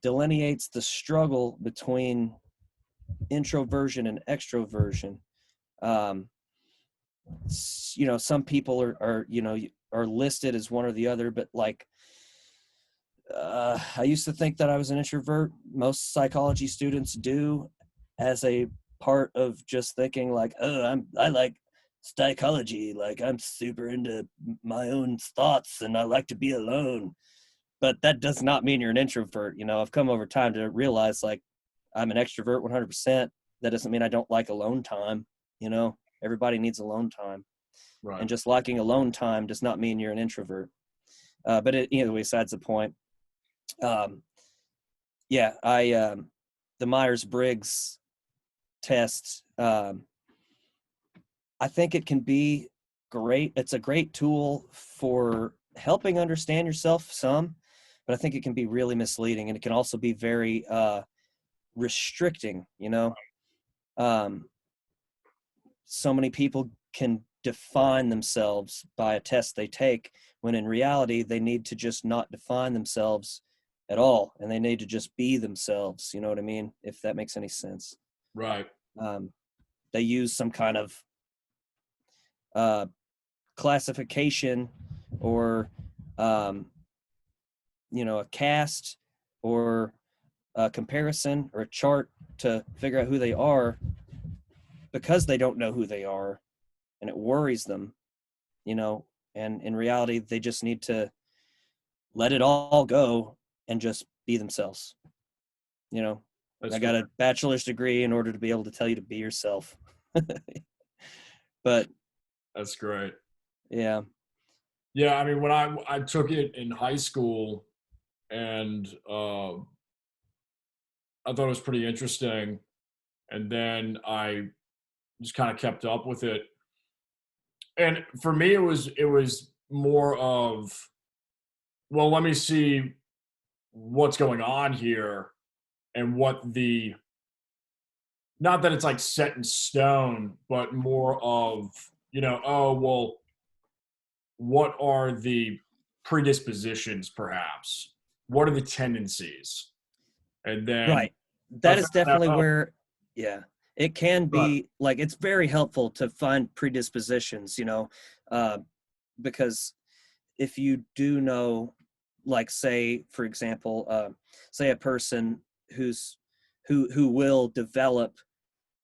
delineates the struggle between introversion and extroversion. Um, some people are listed as one or the other, but like I used to think that I was an introvert. Most psychology students do, as a part of just thinking like, oh, I like psychology. Like I'm super into my own thoughts and I like to be alone. But that does not mean you're an introvert. You know, I've come over time to realize like I'm an extrovert 100%. That doesn't mean I don't like alone time. You know, everybody needs alone time. Right. And just liking alone time does not mean you're an introvert. But either way, besides the point. Yeah, the Myers-Briggs test, I think it can be great. It's a great tool for helping understand yourself some, but I think it can be really misleading, and it can also be very restricting, you know? So many people can define themselves by a test they take, when in reality, they need to just not define themselves at all, and they need to just be themselves. You know what I mean? If that makes any sense. Right. They use some kind of classification or, you know, a cast or a comparison or a chart to figure out who they are, because they don't know who they are, and it worries them, you know. And in reality, they just need to let it all go and just be themselves. You know, I got a bachelor's degree in order to be able to tell you to be yourself. But that's great. Yeah. Yeah. I mean, when I took it in high school, and I thought it was pretty interesting. And then I just kind of kept up with it. And for me, it was more of, well, let me see what's going on here, and what the, not that it's like set in stone, but more of, you know, oh, well, what are the predispositions perhaps? What are the tendencies? And then Right. I That is found out, definitely oh, where, yeah, it can but be like, it's very helpful to find predispositions, you know, uh, because if you do know, like, say, for example, say a person who will develop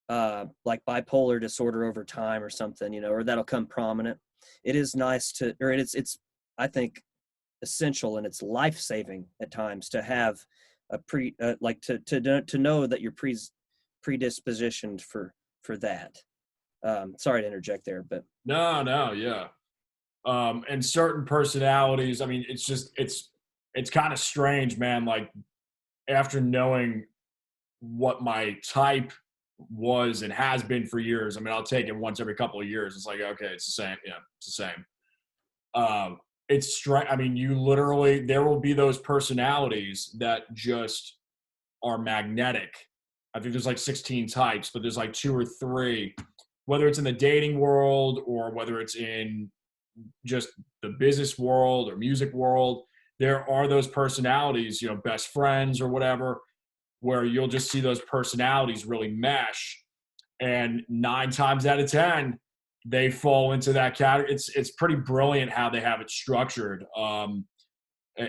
like bipolar disorder over time or something, you know, or that'll come prominent. It is nice to, or it's, I think, essential, and it's life-saving at times to have a like to know that you're predispositioned for that. Sorry to interject there, but no, yeah. And certain personalities, I mean, it's kind of strange, man. Like, after knowing what my type was and has been for years, I mean, I'll take it once every couple of years. It's like, okay, it's the same. Yeah, it's the same. It's strange. I mean, you literally, there will be those personalities that just are magnetic. I think there's like 16 types, but there's like two or three, whether it's in the dating world or whether it's in just the business world or music world. There are those personalities, you know, best friends or whatever, where you'll just see those personalities really mesh. And 9 times out of 10, they fall into that category. It's pretty brilliant how they have it structured. And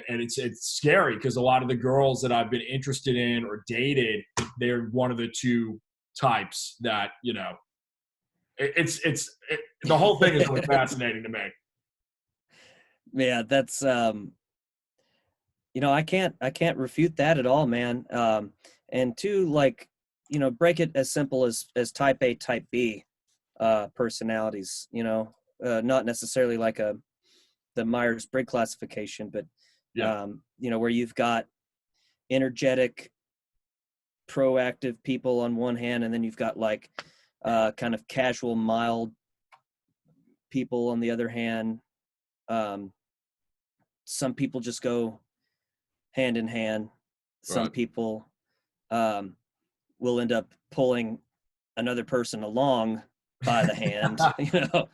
it's scary, because a lot of the girls that I've been interested in or dated, they're one of the two types that, you know, the whole thing is really fascinating to me. yeah, that's you know, I can't refute that at all, man. And two, like, you know, break it as simple as type A, type B personalities, you know, not necessarily like the Myers-Briggs classification, but Yeah. you know, where you've got energetic, proactive people on one hand, and then you've got like kind of casual, mild people on the other hand. Some people just go hand in hand. Some Right. people will end up pulling another person along by the hand. You know,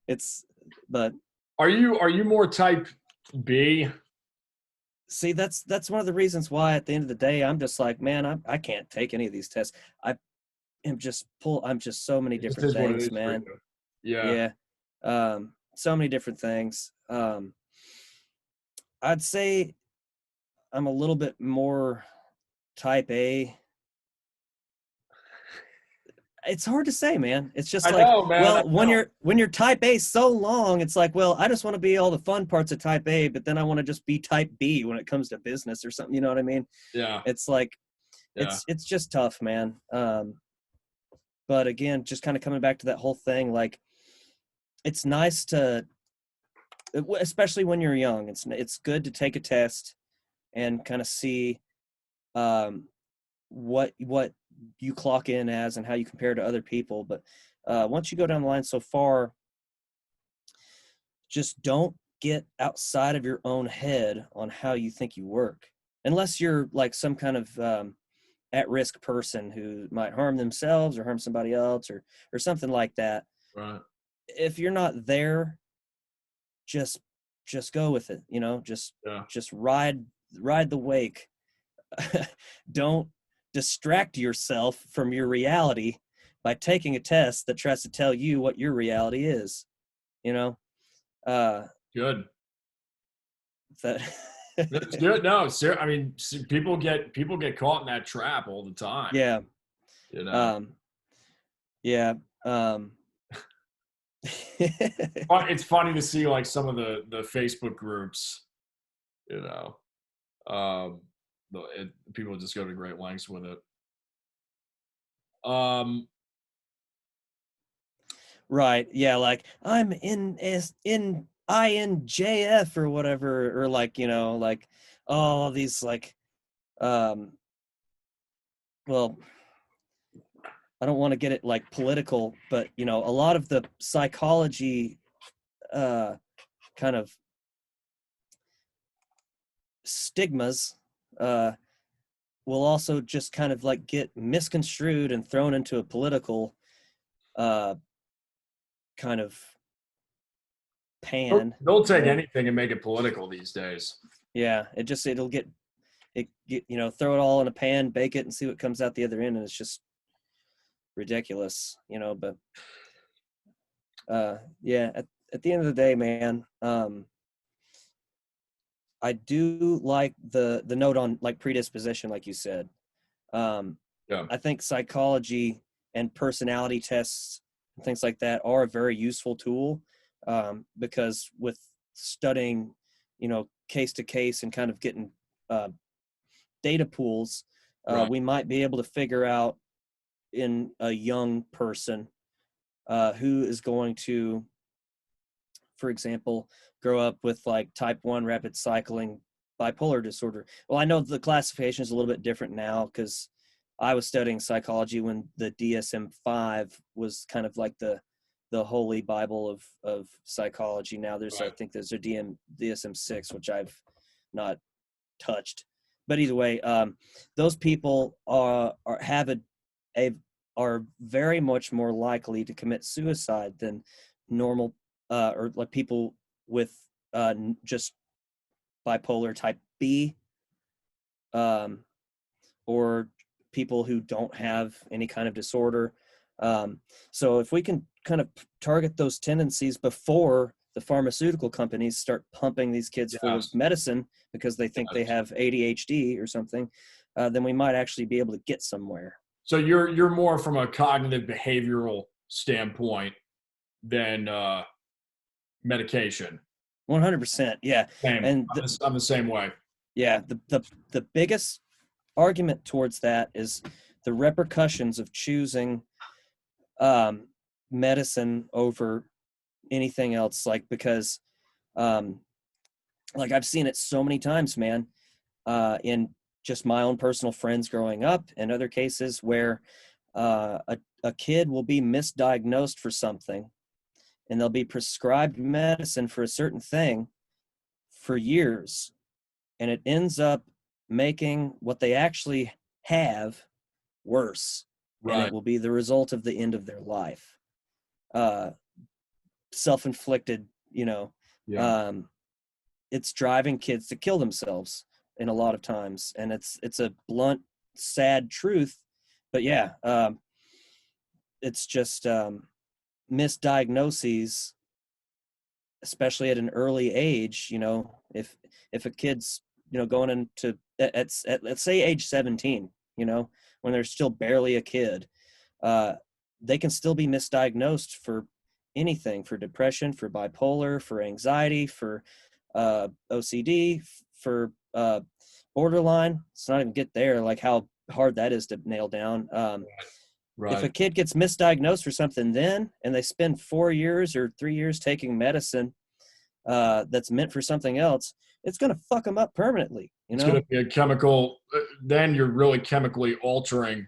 it's, but Are you more type B? see, that's one of the reasons why at the end of the day, I'm just like, man, I can't take any of these tests. I'm just so many It just different is what it things, is for man. you. Yeah. Yeah. So many different things. I'd say I'm a little bit more type A. It's hard to say, man. It's just I like, know, man. I well, when know. you're type A so long, it's like, well, I just want to be all the fun parts of type A, but then I want to just be type B when it comes to business or something. You know what I mean? Yeah. It's like, Yeah. it's just tough, man. But again, just kind of coming back to that whole thing, like, it's nice to, especially when you're young, it's good to take a test and kind of see what you clock in as and how you compare to other people. But once you go down the line so far, just don't get outside of your own head on how you think you work, unless you're like some kind of at-risk person who might harm themselves or harm somebody else or something like that. Right. If you're not there, just go with it, Yeah. just ride the wake. Don't distract yourself from your reality by taking a test that tries to tell you what your reality is, you know. Good. That That's good. No, sir. I mean, people get caught in that trap all the time. yeah. You know. Yeah. But it's funny to see like some of the Facebook groups. You know, people just go to great lengths with it. Right. Yeah, like I'm in INJF or whatever, or like, like all these like well, I don't want to get it like political, but a lot of the psychology kind of stigmas will also just kind of like get misconstrued and thrown into a political kind of pan. They'll take anything and make it political these days. Yeah, it'll get throw it all in a pan, bake it, and see what comes out the other end, and it's just ridiculous, but yeah, at the end of the day, man, I do like the note on like predisposition, like you said. Yeah. I think psychology and personality tests and things like that are a very useful tool, because with studying, case to case and kind of getting data pools, Right. we might be able to figure out in a young person who is going to, for example, grow up with like type 1 rapid cycling bipolar disorder. Well, I know the classification is a little bit different now because I was studying psychology when the DSM-5 was kind of like the holy Bible of psychology. Now I think there's a DSM-6, which I've not touched. But either way, those people are very much more likely to commit suicide than normal or like people with just bipolar type B, or people who don't have any kind of disorder. So if we can kind of target those tendencies before the pharmaceutical companies start pumping these kids full of medicine because they think they have ADHD or something, then we might actually be able to get somewhere. So you're more from a cognitive behavioral standpoint than medication. 100%, yeah. Same. And I'm the same way. yeah, the biggest argument towards that is the repercussions of choosing medicine over anything else, like because like I've seen it so many times, man, in just my own personal friends growing up and other cases where a kid will be misdiagnosed for something and they'll be prescribed medicine for a certain thing for years, and it ends up making what they actually have worse. Right. And it will be the result of the end of their life. Self-inflicted, it's driving kids to kill themselves in a lot of times. And it's a blunt, sad truth, but yeah, it's just misdiagnoses especially at an early age, if a kid's, going into at let's say age 17, when they're still barely a kid, they can still be misdiagnosed for anything, for depression, for bipolar, for anxiety, for OCD, for borderline. Let's not even get there, like how hard that is to nail down. Right. If a kid gets misdiagnosed for something then, and they spend 4 years or 3 years taking medicine that's meant for something else, it's going to fuck them up permanently. It's going to be a chemical. Then you're really chemically altering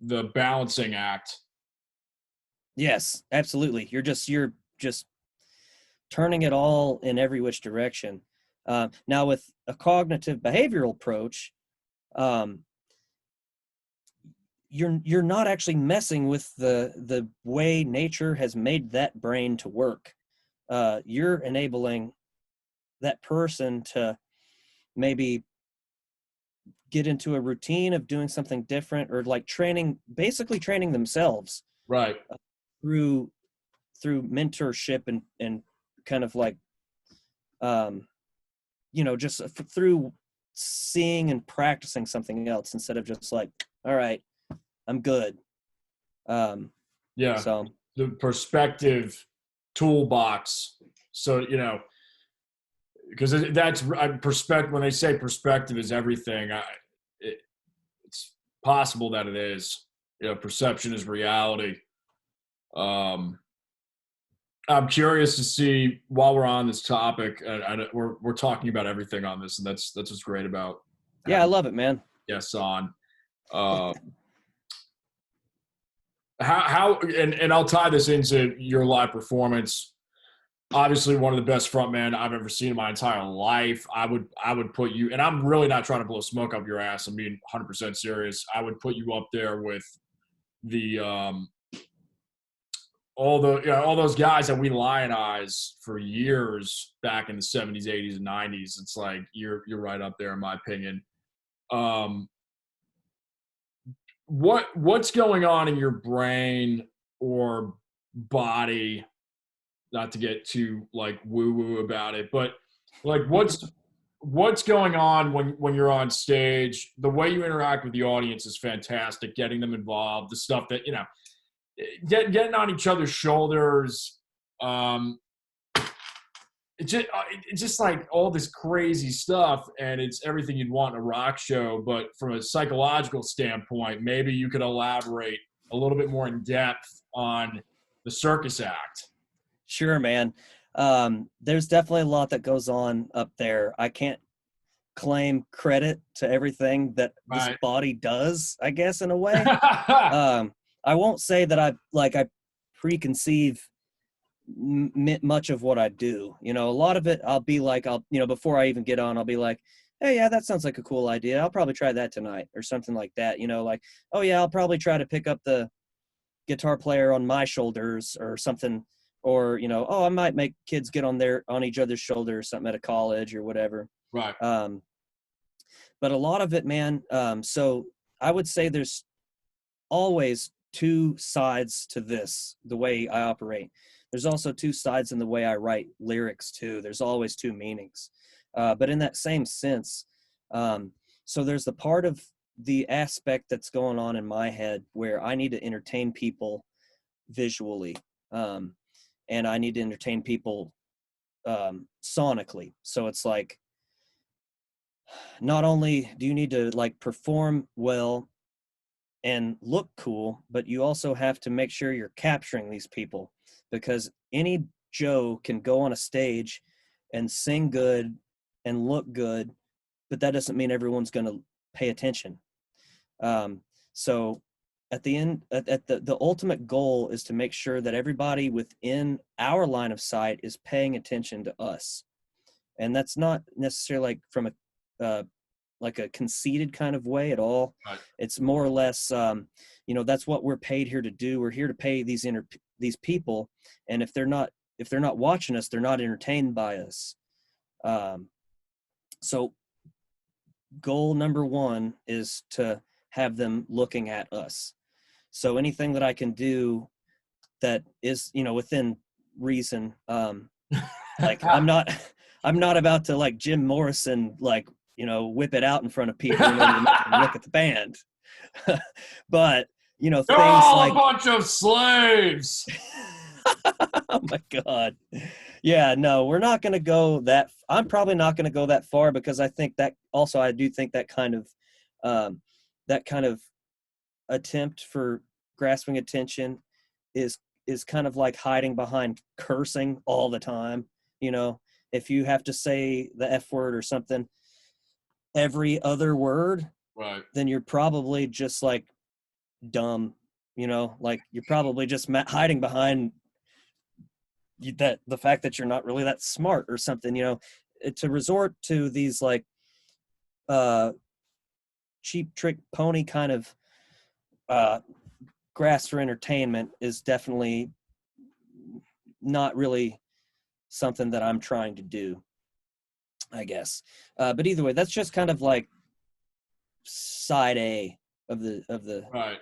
the balancing act. Yes, absolutely. You're just turning it all in every which direction. Now, with a cognitive behavioral approach, you're not actually messing with the way nature has made that brain to work. You're enabling that person to maybe get into a routine of doing something different, or like basically training themselves, right, through mentorship and kind of like just through seeing and practicing something else, instead of just like, all right, I'm good. Yeah. So the perspective toolbox. So, because that's perspective. When they say perspective is everything, it's possible that it is. Perception is reality. I'm curious to see, while we're on this topic, we're talking about everything on this, and that's what's great about. Yeah, I love it, man. Yes, on. How and I'll tie this into your live performance. Obviously, one of the best frontmen I've ever seen in my entire life. I would put you, and I'm really not trying to blow smoke up your ass. I'm being 100% serious. I would put you up there with the all those guys that we lionize for years back in the 70s, 80s, and 90s. It's like you're right up there in my opinion. What's going on in your brain or body? Not to get too like woo-woo about it, but like what's going on when you're on stage? The way you interact with the audience is fantastic. Getting them involved, the stuff that getting on each other's shoulders. It's just like all this crazy stuff, and it's everything you'd want in a rock show. But from a psychological standpoint, maybe you could elaborate a little bit more in depth on the circus act. Sure, man. There's definitely a lot that goes on up there. I can't claim credit to everything that this body does, I guess, in a way. I won't say that I preconceive much of what I do. A lot of it, I'll be like, before I even get on, I'll be like, hey, yeah, that sounds like a cool idea. I'll probably try that tonight, or something like that. Like, oh yeah, I'll probably try to pick up the guitar player on my shoulders or something. Or, oh, I might make kids get on each other's shoulders or something at a college or whatever. Right. But a lot of it, man. So I would say there's always two sides to this, the way I operate. There's also two sides in the way I write lyrics too. There's always two meanings. But in that same sense, so there's the part of the aspect that's going on in my head where I need to entertain people visually. And I need to entertain people sonically. So it's like, not only do you need to like perform well and look cool, but you also have to make sure you're capturing these people, because any Joe can go on a stage and sing good and look good, but that doesn't mean everyone's going to pay attention. So at the end, the ultimate goal is to make sure that everybody within our line of sight is paying attention to us. And that's not necessarily like from like a conceited kind of way at all. Right. It's more or less, that's what we're paid here to do. We're here to pay these people. And if they're not watching us, they're not entertained by us. So goal number one is to have them looking at us. So anything that I can do that is, within reason, Like I'm not about to like Jim Morrison, like, whip it out in front of people in order to make them look at the band. But, They're things all like a bunch of slaves. oh my God. Yeah, no, we're not going to go that. I'm probably not going to go that far, because I think that also, I do think that kind of attempt for grasping attention is kind of like hiding behind cursing all the time. If you have to say the F word or something every other word, Right. then you're probably just like dumb. Like you're probably just hiding behind that the fact that you're not really that smart or something. To resort to these like cheap trick pony kind of grass for entertainment is definitely not really something that I'm trying to do, I guess. But either way, that's just kind of like side A of the Right.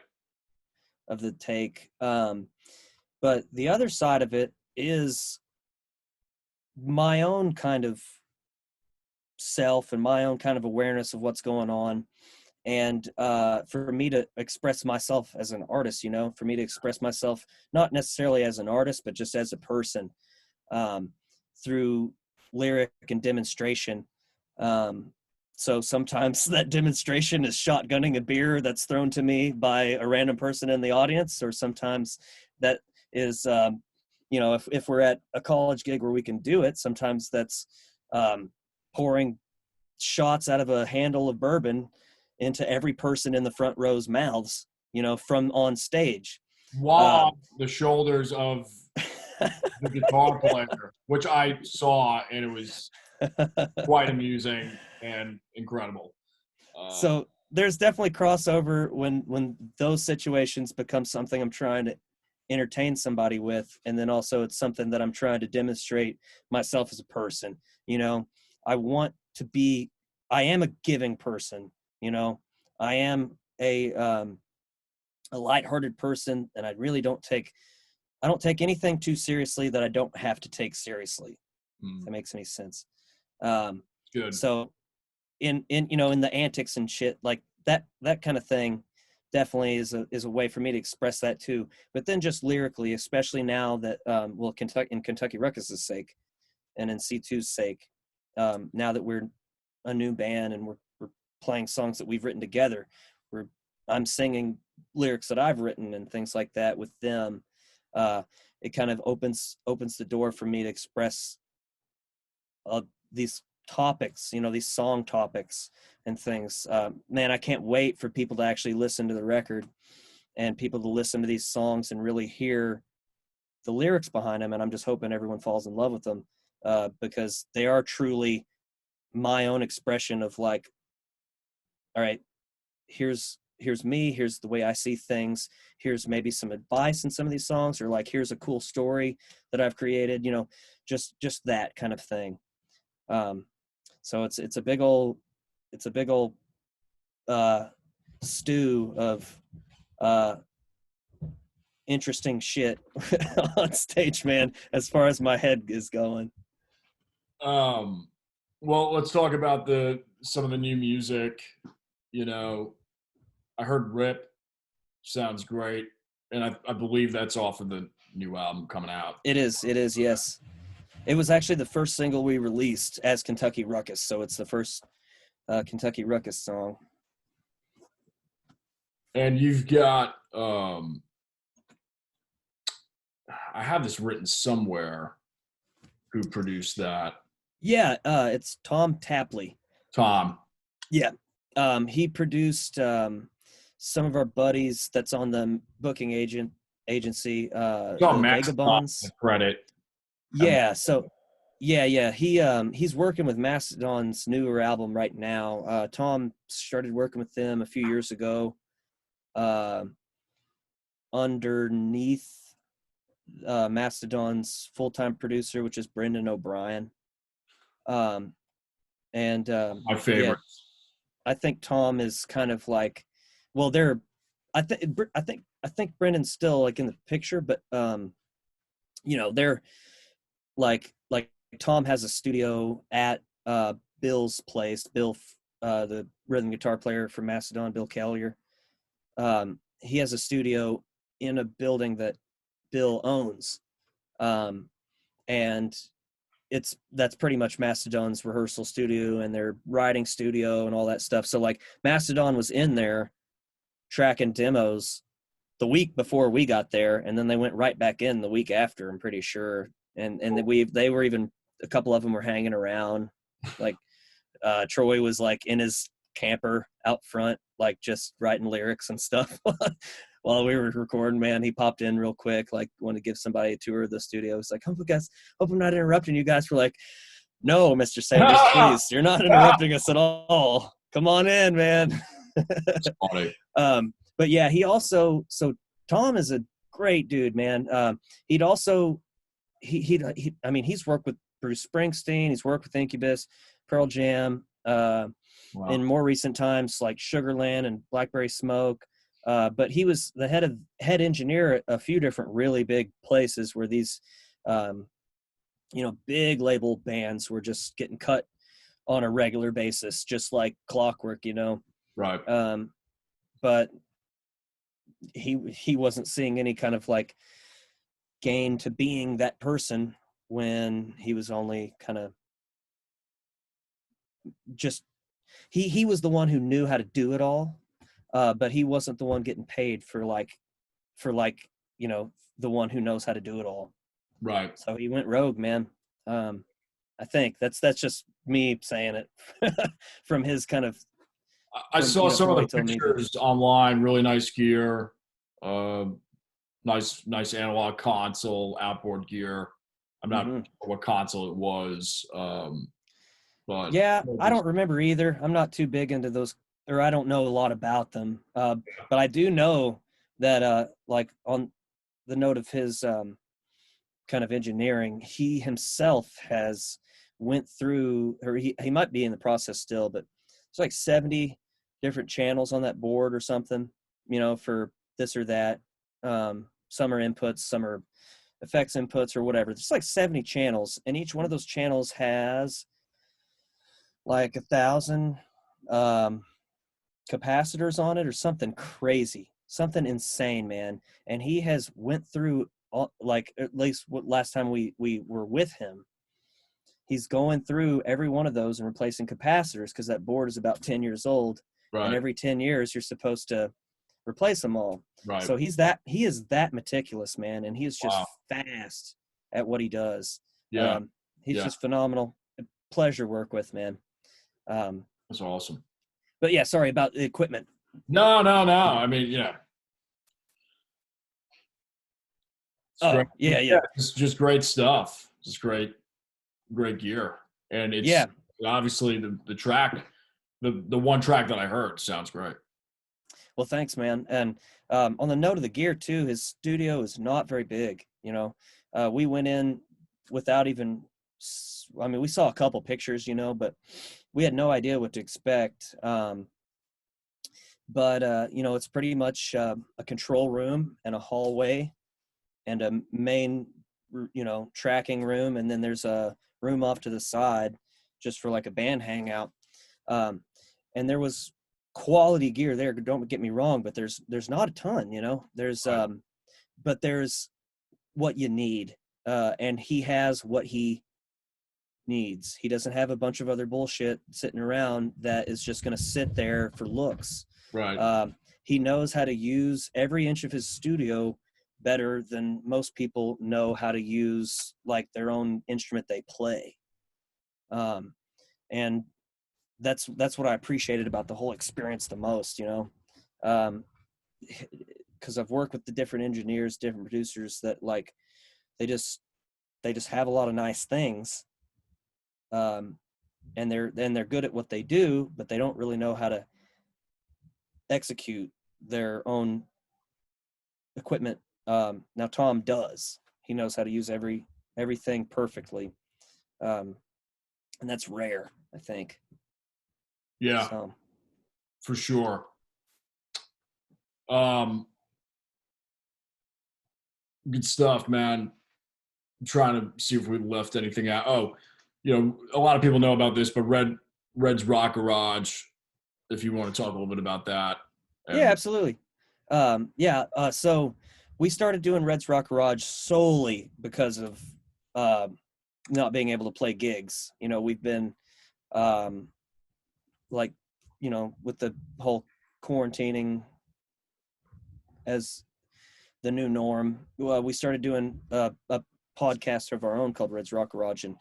of the take. But the other side of it is my own kind of self and my own kind of awareness of what's going on. And for me to express myself as an artist, for me to express myself, not necessarily as an artist, but just as a person, through lyric and demonstration. So sometimes that demonstration is shotgunning a beer that's thrown to me by a random person in the audience, or sometimes that is, if we're at a college gig where we can do it, sometimes that's pouring shots out of a handle of bourbon into every person in the front row's mouths, from on stage. Wow, the shoulders of the guitar player, which I saw, and it was quite amusing and incredible. So there's definitely crossover when those situations become something I'm trying to entertain somebody with, and then also it's something that I'm trying to demonstrate myself as a person. I am a giving person. I am a lighthearted person, and I really don't take anything too seriously that I don't have to take seriously. If that makes any sense. Good. So in the antics and shit like that kind of thing definitely is a way for me to express that too. But then just lyrically, especially now that in Kentucky Ruckus's sake and in C2's sake, now that we're a new band and we're playing songs that we've written together, I'm singing lyrics that I've written and things like that with them. It kind of opens the door for me to express these topics, these song topics and things. Man, I can't wait for people to actually listen to the record and people to listen to these songs and really hear the lyrics behind them. And I'm just hoping everyone falls in love with them, because they are truly my own expression of like, all right, here's me, here's the way I see things, here's maybe some advice in some of these songs, or like here's a cool story that I've created, just that kind of thing. So it's a big old stew of interesting shit on stage, man, as far as my head is going. Well, let's talk about some of the new music. I heard Rip sounds great, and I believe that's off of the new album coming out. It is, yes. It was actually the first single we released as Kentucky Ruckus, so it's the first Kentucky Ruckus song. And you've got, I have this written somewhere, who produced that. Yeah, it's Tom Tapley. Tom. Yeah. He produced some of our buddies that's on the booking agency, Vagabonds. Credit. Yeah, so yeah. He's working with Mastodon's newer album right now. Tom started working with them a few years ago, underneath Mastodon's full-time producer, which is Brendan O'Brien. My favorite. Yeah, I think Tom is kind of like, well, I think Brendan's still like in the picture, but they're like Tom has a studio at Bill's place. Bill, the rhythm guitar player from Macedon, Bill Collier. He has a studio in a building that Bill owns, and that's pretty much Mastodon's rehearsal studio and their writing studio and all that stuff. So like Mastodon was in there tracking demos the week before we got there, and then they went right back in the week after, I'm pretty sure. And they were even, a couple of them were hanging around. Like Troy was like in his camper out front, like just writing lyrics and stuff while we were recording. Man, he popped in real quick, like wanted to give somebody a tour of the studio. It's like, hope I'm not interrupting you guys. We're like, no, Mr. Sanders, please, you're not interrupting us at all. Come on in, man. That's funny. But yeah, so Tom is a great dude, man. He'd also I mean, he's worked with Bruce Springsteen, he's worked with Incubus, Pearl Jam, in more recent times like Sugarland and Blackberry Smoke. But he was the head engineer at a few different really big places where these big label bands were just getting cut on a regular basis, just like clockwork, Right. But he wasn't seeing any kind of like gain to being that person when he was only kind of just he was the one who knew how to do it all, but he wasn't the one getting paid for the one who knows how to do it all. Right. So he went rogue, man. I think that's just me saying it from his kind of. I saw some of the pictures online. Really nice gear, nice analog console, outboard gear. I'm not sure what console it was, but yeah, I don't remember either. I'm not too big into those, or I don't know a lot about them. But I do know that, like on the note of his kind of engineering, he himself has went through, or he might be in the process still, but it's like 70 different channels on that board or something, for this or that. Some are inputs, some are effects inputs or whatever. There's like 70 channels, and each one of those channels has like 1,000 capacitors on it or something crazy, something insane, man. And he has went through all, like at least last time we were with him, he's going through every one of those and replacing capacitors because that board is about 10 years old. Right. And every 10 years you're supposed to replace them all. Right. So he is that meticulous, man, and he is just fast at what he does. Yeah. He's just phenomenal. Pleasure work with, man. That's awesome. But yeah, sorry about the equipment. No. I mean, yeah. Yeah. It's just great stuff. Just great gear. And it's obviously the track, the one track that I heard sounds great. Well, thanks, man. And on the note of the gear too, his studio is not very big. We went in without even, I mean, we saw a couple pictures, but we had no idea what to expect. But it's pretty much a control room and a hallway and a main, tracking room. And then there's a room off to the side just for like a band hangout. And there was quality gear there. Don't get me wrong, but there's not a ton, there's, but there's what you need. And he has what he needs. He doesn't have a bunch of other bullshit sitting around that is just going to sit there for looks. Right. He knows how to use every inch of his studio better than most people know how to use like their own instrument they play. And that's what I appreciated about the whole experience the most, because I've worked with the different engineers, different producers that like, they just have a lot of nice things. And they're good at what they do, but they don't really know how to execute their own equipment. Now Tom does. He knows how to use everything perfectly. And that's rare, I think. Yeah, so. For sure. Good stuff, man. trying to see if we left anything out. Oh, a lot of people know about this, but Red's Rock Garage, if you want to talk a little bit about that. Yeah, absolutely. So we started doing Red's Rock Garage solely because of not being able to play gigs. We've been with the whole quarantining as the new norm, we started doing a podcast of our own called Red's Rock Garage. And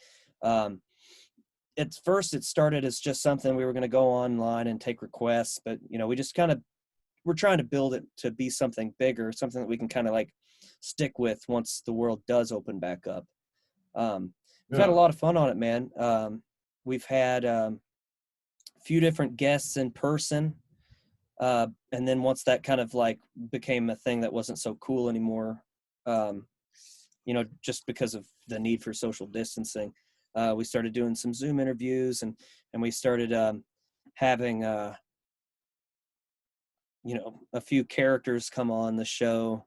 at first it started as just something we were going to go online and take requests, but we just we're trying to build it to be something bigger, something that we can kind of like stick with once the world does open back up. We've had a lot of fun on it, man. We've had a few different guests in person. And then once that kind of like became a thing that wasn't so cool anymore, just because of the need for social distancing, we started doing some Zoom interviews, and we started having a few characters come on the show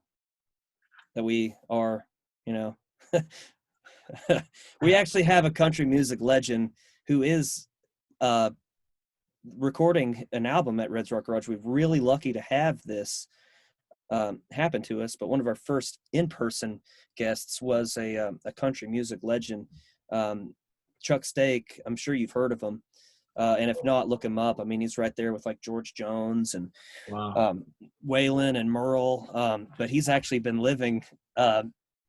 that we are, we actually have a country music legend who is recording an album at Red's Rock Garage. We're really lucky to have this happen to us, but one of our first in-person guests was a country music legend, Chuck Stake. I'm sure you've heard of him. And if not, look him up. I mean, he's right there with like George Jones and Waylon and Merle. But he's actually been living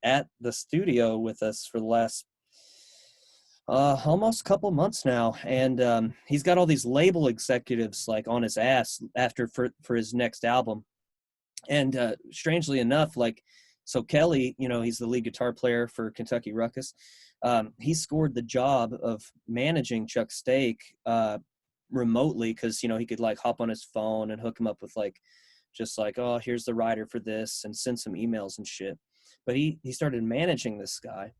at the studio with us for the last almost a couple months now. And he's got all these label executives like on his ass for his next album. And strangely enough, so Kelly, he's the lead guitar player for Kentucky Ruckus. He scored the job of managing Chuck Stake remotely because, he could like hop on his phone and hook him up with oh, here's the writer for this, and send some emails and shit. But he started managing this guy.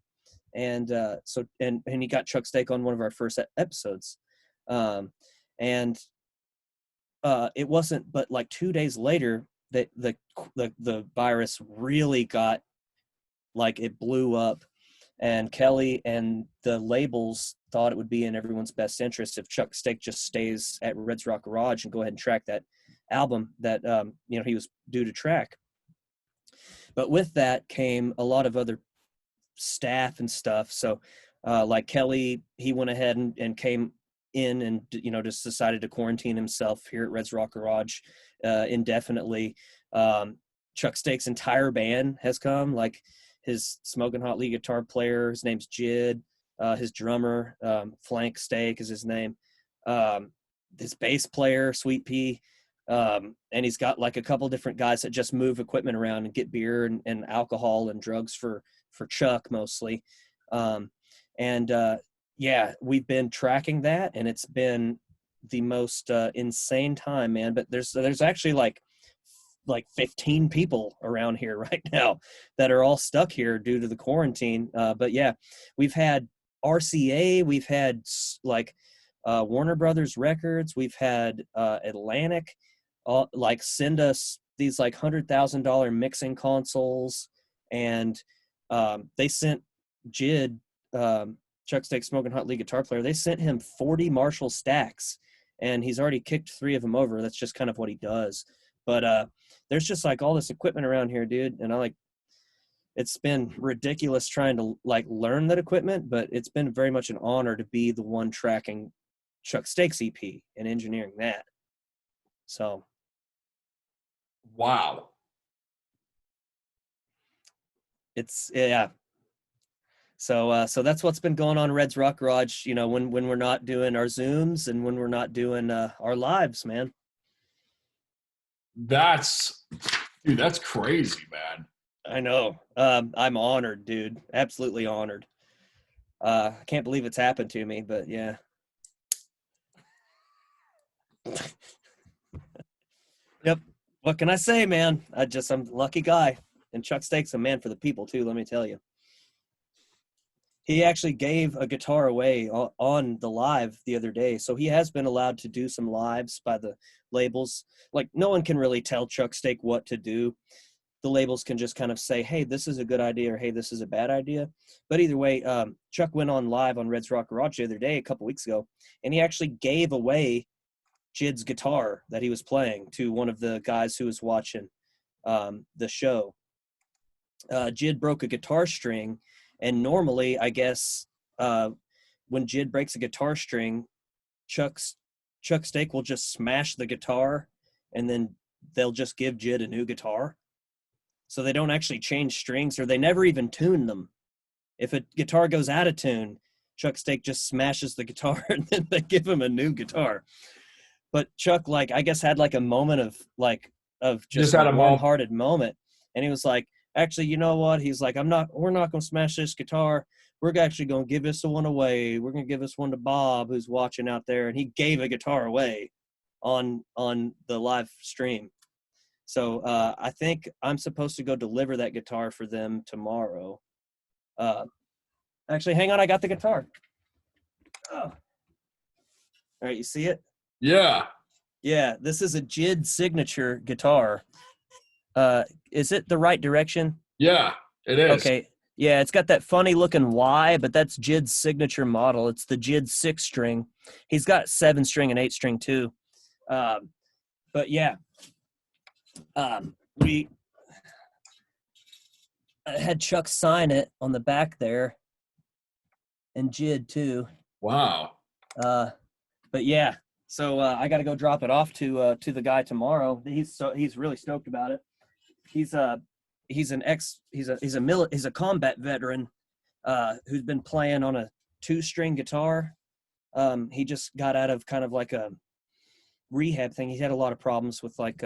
And he got Chuck Stake on one of our first episodes. It wasn't but like 2 days later that the virus really got, it blew up. And Kelly and the labels thought it would be in everyone's best interest if Chuck Stake just stays at Red's Rock Garage and go ahead and track that album that he was due to track. But with that came a lot of other staff and stuff. So like Kelly, he went ahead and came in and just decided to quarantine himself here at Red's Rock Garage indefinitely. Chuck Stake's entire band has come, like his smoking hot lead guitar player, his name's Jid, his drummer, Flank Stake is his name, his bass player, Sweet Pea, and he's got like a couple different guys that just move equipment around and get beer and alcohol and drugs for Chuck mostly. We've been tracking that, and it's been the most insane time, man. But there's actually like 15 people around here right now that are all stuck here due to the quarantine. But yeah, we've had RCA, we've had Warner Brothers Records, we've had Atlantic, send us these $100,000 mixing consoles, and they sent Jid, Chuck Stake smoking hot lead guitar player, they sent him 40 Marshall stacks, and he's already kicked 3 of them over. That's just kind of what he does. But there's just all this equipment around here, dude. And it's been ridiculous trying to learn that equipment, but it's been very much an honor to be the one tracking Chuck Stake's EP and engineering that. So. Wow. It's, yeah. So that's what's been going on Red's Rock Garage, when we're not doing our Zooms and when we're not doing our lives, man. That's crazy, man. I know. I'm honored, dude. Absolutely honored. I can't believe it's happened to me, but yeah. Yep. What can I say, man? I'm a lucky guy. And Chuck Stake's a man for the people too, let me tell you. He actually gave a guitar away on the live the other day. So he has been allowed to do some lives by the labels. No one can really tell Chuck Stake what to do. the labels can just kind of say, hey, this is a good idea, or hey, this is a bad idea. But either way, Chuck went on live on Red's Rock Garage the other day, a couple weeks ago, and he actually gave away Jid's guitar that he was playing to one of the guys who was watching the show. Jid broke a guitar string, and normally, I guess, when Jid breaks a guitar string, Chuck Stake will just smash the guitar, and then they'll just give Jid a new guitar. So they don't actually change strings, or they never even tune them. If a guitar goes out of tune, Chuck Stake just smashes the guitar and then they give him a new guitar. But Chuck, like, I guess had like a moment of just had a a warm-hearted moment. And he was like, actually, you know what? He's like, we're not going to smash this guitar. We're actually going to give this one away. We're going to give this one to Bob, who's watching out there. And he gave a guitar away on the live stream. So I think I'm supposed to go deliver that guitar for them tomorrow. Actually, hang on. I got the guitar. Oh. All right, you see it? Yeah. Yeah, this is a Jid signature guitar. Is it the right direction? Yeah, it is. Okay. Yeah, it's got that funny looking Y, but that's Jid's signature model. It's the Jid 6-string. He's got 7-string and 8-string too. But yeah. We had Chuck sign it on the back there, and Jid too. Wow. But yeah, so I got to go drop it off to the guy tomorrow. He's really stoked about it. He's a combat veteran who's been playing on a 2-string guitar. He just got out of kind of like a rehab thing. He had a lot of problems with like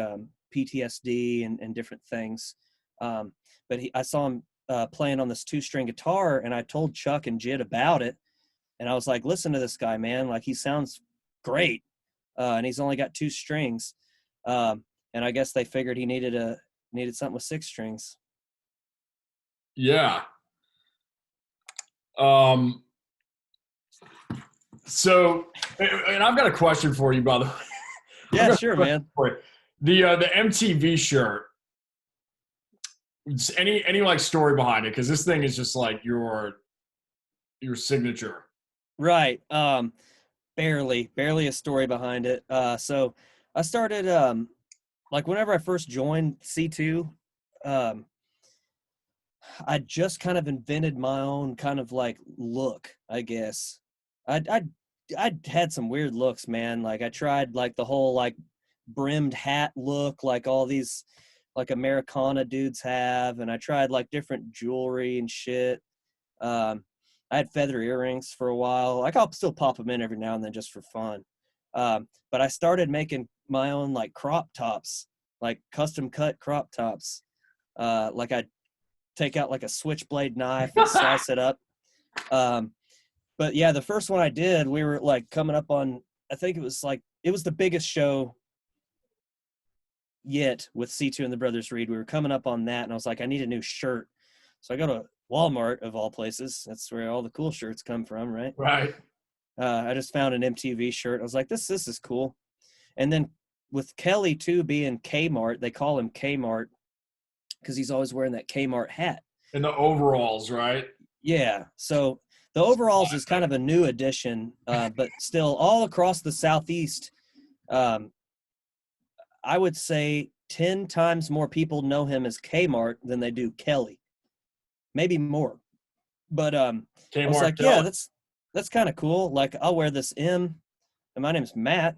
PTSD and different things. But I saw him playing on this 2-string guitar, and I told Chuck and Jid about it. And I was like, listen to this guy, man. Like, he sounds great. And he's only got 2 strings. And I guess they figured he needed something with 6 strings. Yeah. So, and I've got a question for you, by the way. Yeah, sure, man. The MTV shirt. Any like story behind it? Because this thing is just like your signature. Right. Barely a story behind it. So I started like whenever I first joined C2, I just kind of invented my own kind of like look, I guess. I had some weird looks, man. Like I tried like the whole like brimmed hat look, like all these like Americana dudes have, and I tried like different jewelry and shit. I had feather earrings for a while. Like I'll still pop them in every now and then just for fun. But I started making my own like crop tops, like custom cut crop tops. Like I'd take out like a switchblade knife and slice it up. But yeah, the first one I did, we were like coming up on, I think it was the biggest show yet with C2 and the Brothers Reed. We were coming up on that, and I was like, I need a new shirt. So I go to Walmart, of all places. That's where all the cool shirts come from, right? Right. I just found an MTV shirt. I was like, this is cool. And then with Kelly too being Kmart, they call him Kmart because he's always wearing that Kmart hat. And the overalls, right? Yeah. So the overalls is kind of a new addition, but still all across the Southeast, I would say 10 times more people know him as Kmart than they do Kelly. Maybe more. But I was like, yeah, that's kind of cool. Like, I'll wear this M, and my name's Matt.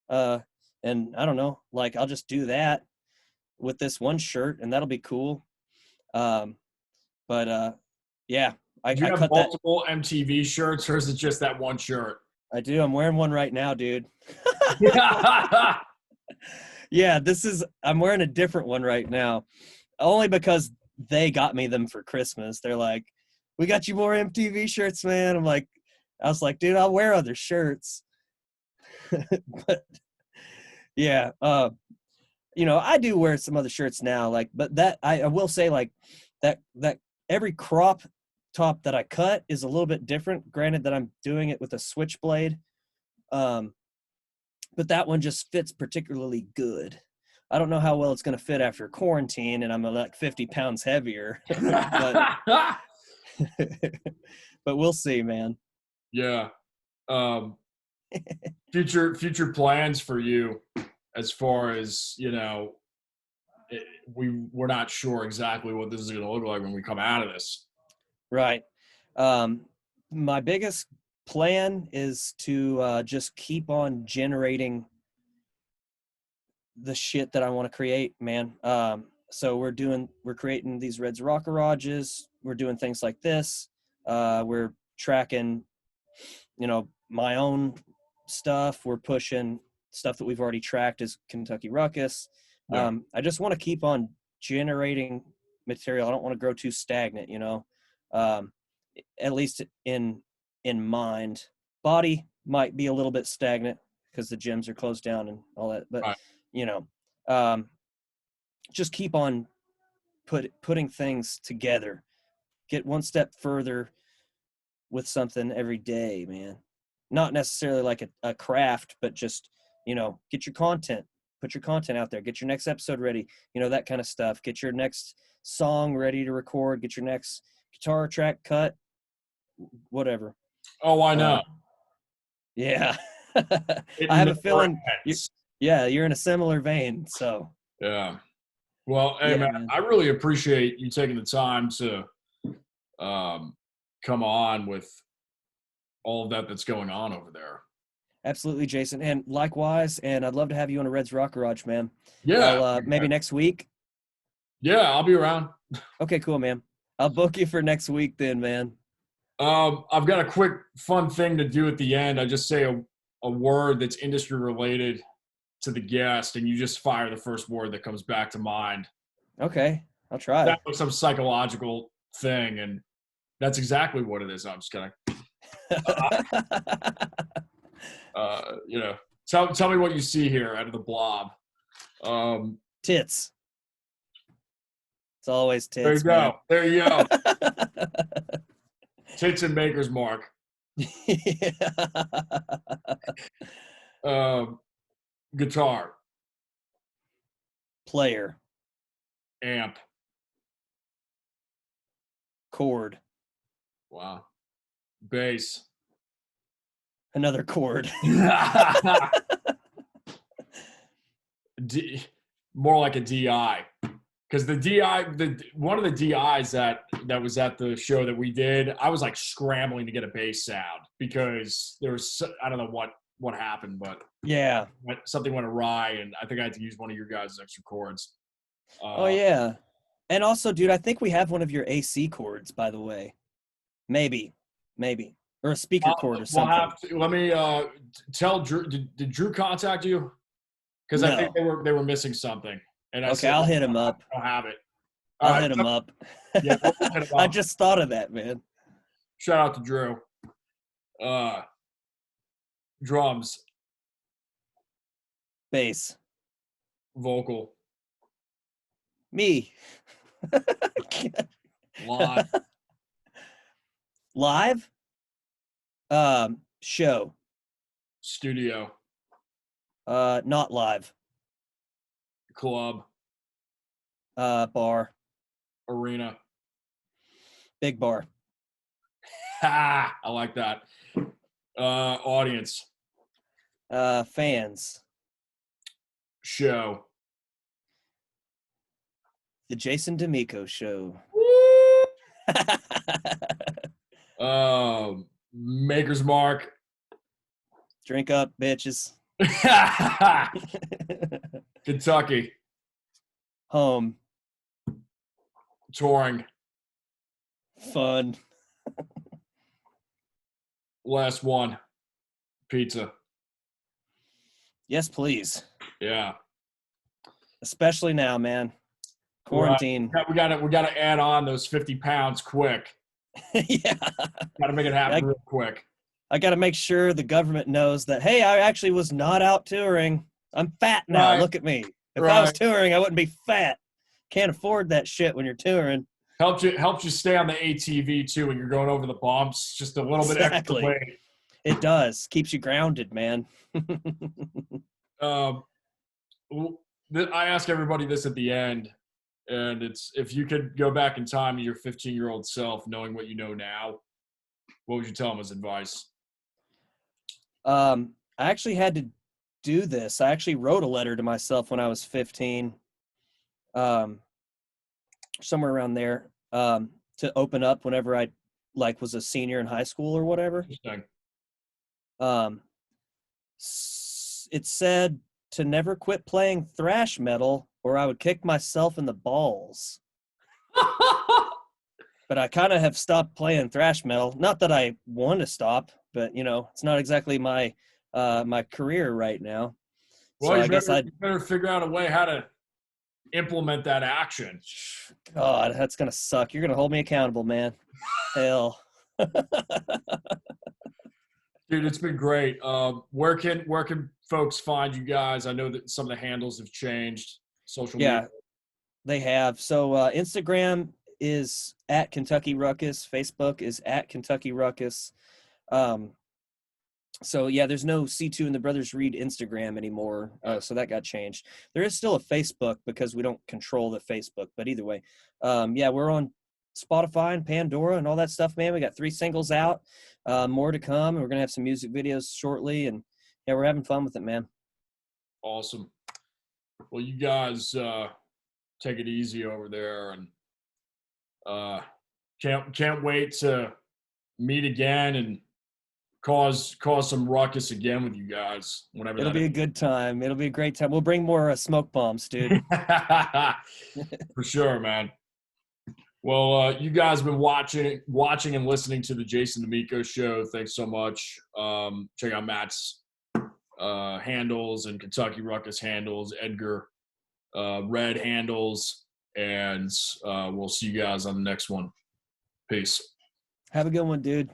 And I don't know, like, I'll just do that with this one shirt, and that'll be cool. Yeah, I have multiple MTV shirts, or is it just that one shirt? I do. I'm wearing one right now, dude. Yeah, I'm wearing a different one right now, only because they got me them for Christmas. They're like, we got you more MTV shirts, man. I was like, dude, I'll wear other shirts. But yeah, I do wear some other shirts now, like, but that I will say, like, that every crop top that I cut is a little bit different. Granted that I'm doing it with a switchblade, but that one just fits particularly good. I don't know how well it's going to fit after quarantine, and I'm like 50 pounds heavier. but but we'll see, man. Yeah. Future plans for you, as far as we're not sure exactly what this is going to look like when we come out of this. Right. My biggest plan is to just keep on generating the shit that I want to create, man. So we're creating these Reds Rock Garages. We're doing things like this. We're tracking, my own stuff. We're pushing stuff that we've already tracked as Kentucky Ruckus. Yeah. I just want to keep on generating material. I don't want to grow too stagnant, at least in mind. Body might be a little bit stagnant because the gyms are closed down and all that, but right. Just keep on putting things together, get one step further with something every day, man. Not necessarily like a craft, but just, get your content, put your content out there, get your next episode ready, that kind of stuff. Get your next song ready to record, get your next guitar track cut, whatever. Oh, I know. Yeah. I have a feeling you're in a similar vein. So yeah. Well, hey, man, I really appreciate you taking the time to come on with all of that's going on over there. Absolutely, Jason. And likewise, and I'd love to have you on a Reds Rock Garage, man. Yeah. Maybe next week. Yeah, I'll be around. Okay, cool, man. I'll book you for next week then, man. I've got a quick fun thing to do at the end. I just say a word that's industry related to the guest, and you just fire the first word that comes back to mind. Okay, I'll try. That was some psychological thing, and that's exactly what it is. I'm just kidding. Tell me what you see here out of the blob. Tits. It's always tits. There you man. go. There you go. Tits and Maker's Mark. Guitar. Player. Amp. Chord. Wow. Bass. Another chord. More like a DI. Because the DI, one of the DIs that was at the show that we did, I was like scrambling to get a bass sound because there was, I don't know what happened, but yeah, something went awry, and I think I had to use one of your guys' extra chords. Oh yeah, and also, dude, I think we have one of your AC chords, by the way. Maybe, or a speaker chord or something. Let me tell Drew. Did Drew contact you? Because I think they were missing something. And I'll hit him up. I'll have it. I'll hit him up. Yeah, we'll hit him up. I just thought of that, man. Shout out to Drew. Drums. Bass. Vocal. Me. Live. Live? Show. Studio. Not live. Club. Bar. Arena. Big bar. I like that. Audience. Fans. Show. The Jason Damico Show. Maker's Mark. Drink up, bitches. Kentucky. Home. Touring. Fun. Last one. Pizza. Yes, please. Yeah. Especially now, man. Quarantine. We got to add on those 50 pounds quick. Yeah. Got to make it happen real quick. I got to make sure the government knows that, hey, I actually was not out touring. I'm fat now. Right. Look at me. If I was touring, I wouldn't be fat. Can't afford that shit when you're touring. Helps you stay on the ATV too when you're going over the bumps. Just a little bit extra weight. It does. Keeps you grounded, man. I ask everybody this at the end, and it's if you could go back in time to your 15-year-old self, knowing what you know now, what would you tell him as advice? I actually had to do this. I actually wrote a letter to myself when I was 15, somewhere around there, to open up whenever I was a senior in high school or whatever. Interesting. It said to never quit playing thrash metal or I would kick myself in the balls. But I kind of have stopped playing thrash metal. Not that I want to stop, but it's not exactly my my career right now. Well, So you I guess you better figure out a way how to implement that action. God, that's gonna suck. You're gonna hold me accountable, man. Hell. Dude, it's been great. Where can folks find you guys? I know that some of the handles have changed. Social media. They have. So Instagram is at Kentucky Ruckus. Facebook is at Kentucky Ruckus. So yeah, there's no C2 and the Brothers Reed Instagram anymore. So that got changed. There is still a Facebook because we don't control the Facebook. But either way, yeah, we're on Spotify and Pandora and all that stuff, man. We got 3 singles out, more to come. And we're going to have some music videos shortly. And yeah, we're having fun with it, man. Awesome. Well, you guys take it easy over there, and can't wait to meet again and cause some ruckus again with you guys whenever. It'll be a good time. It'll be a great time. We'll bring more smoke bombs, dude. For sure, man. Well, you guys have been watching and listening to the Jason Damico show. Thanks so much. Check out Matt's handles and Kentucky Ruckus handles, Edgar Red handles, and we'll see you guys on the next one. Peace. Have a good one, dude.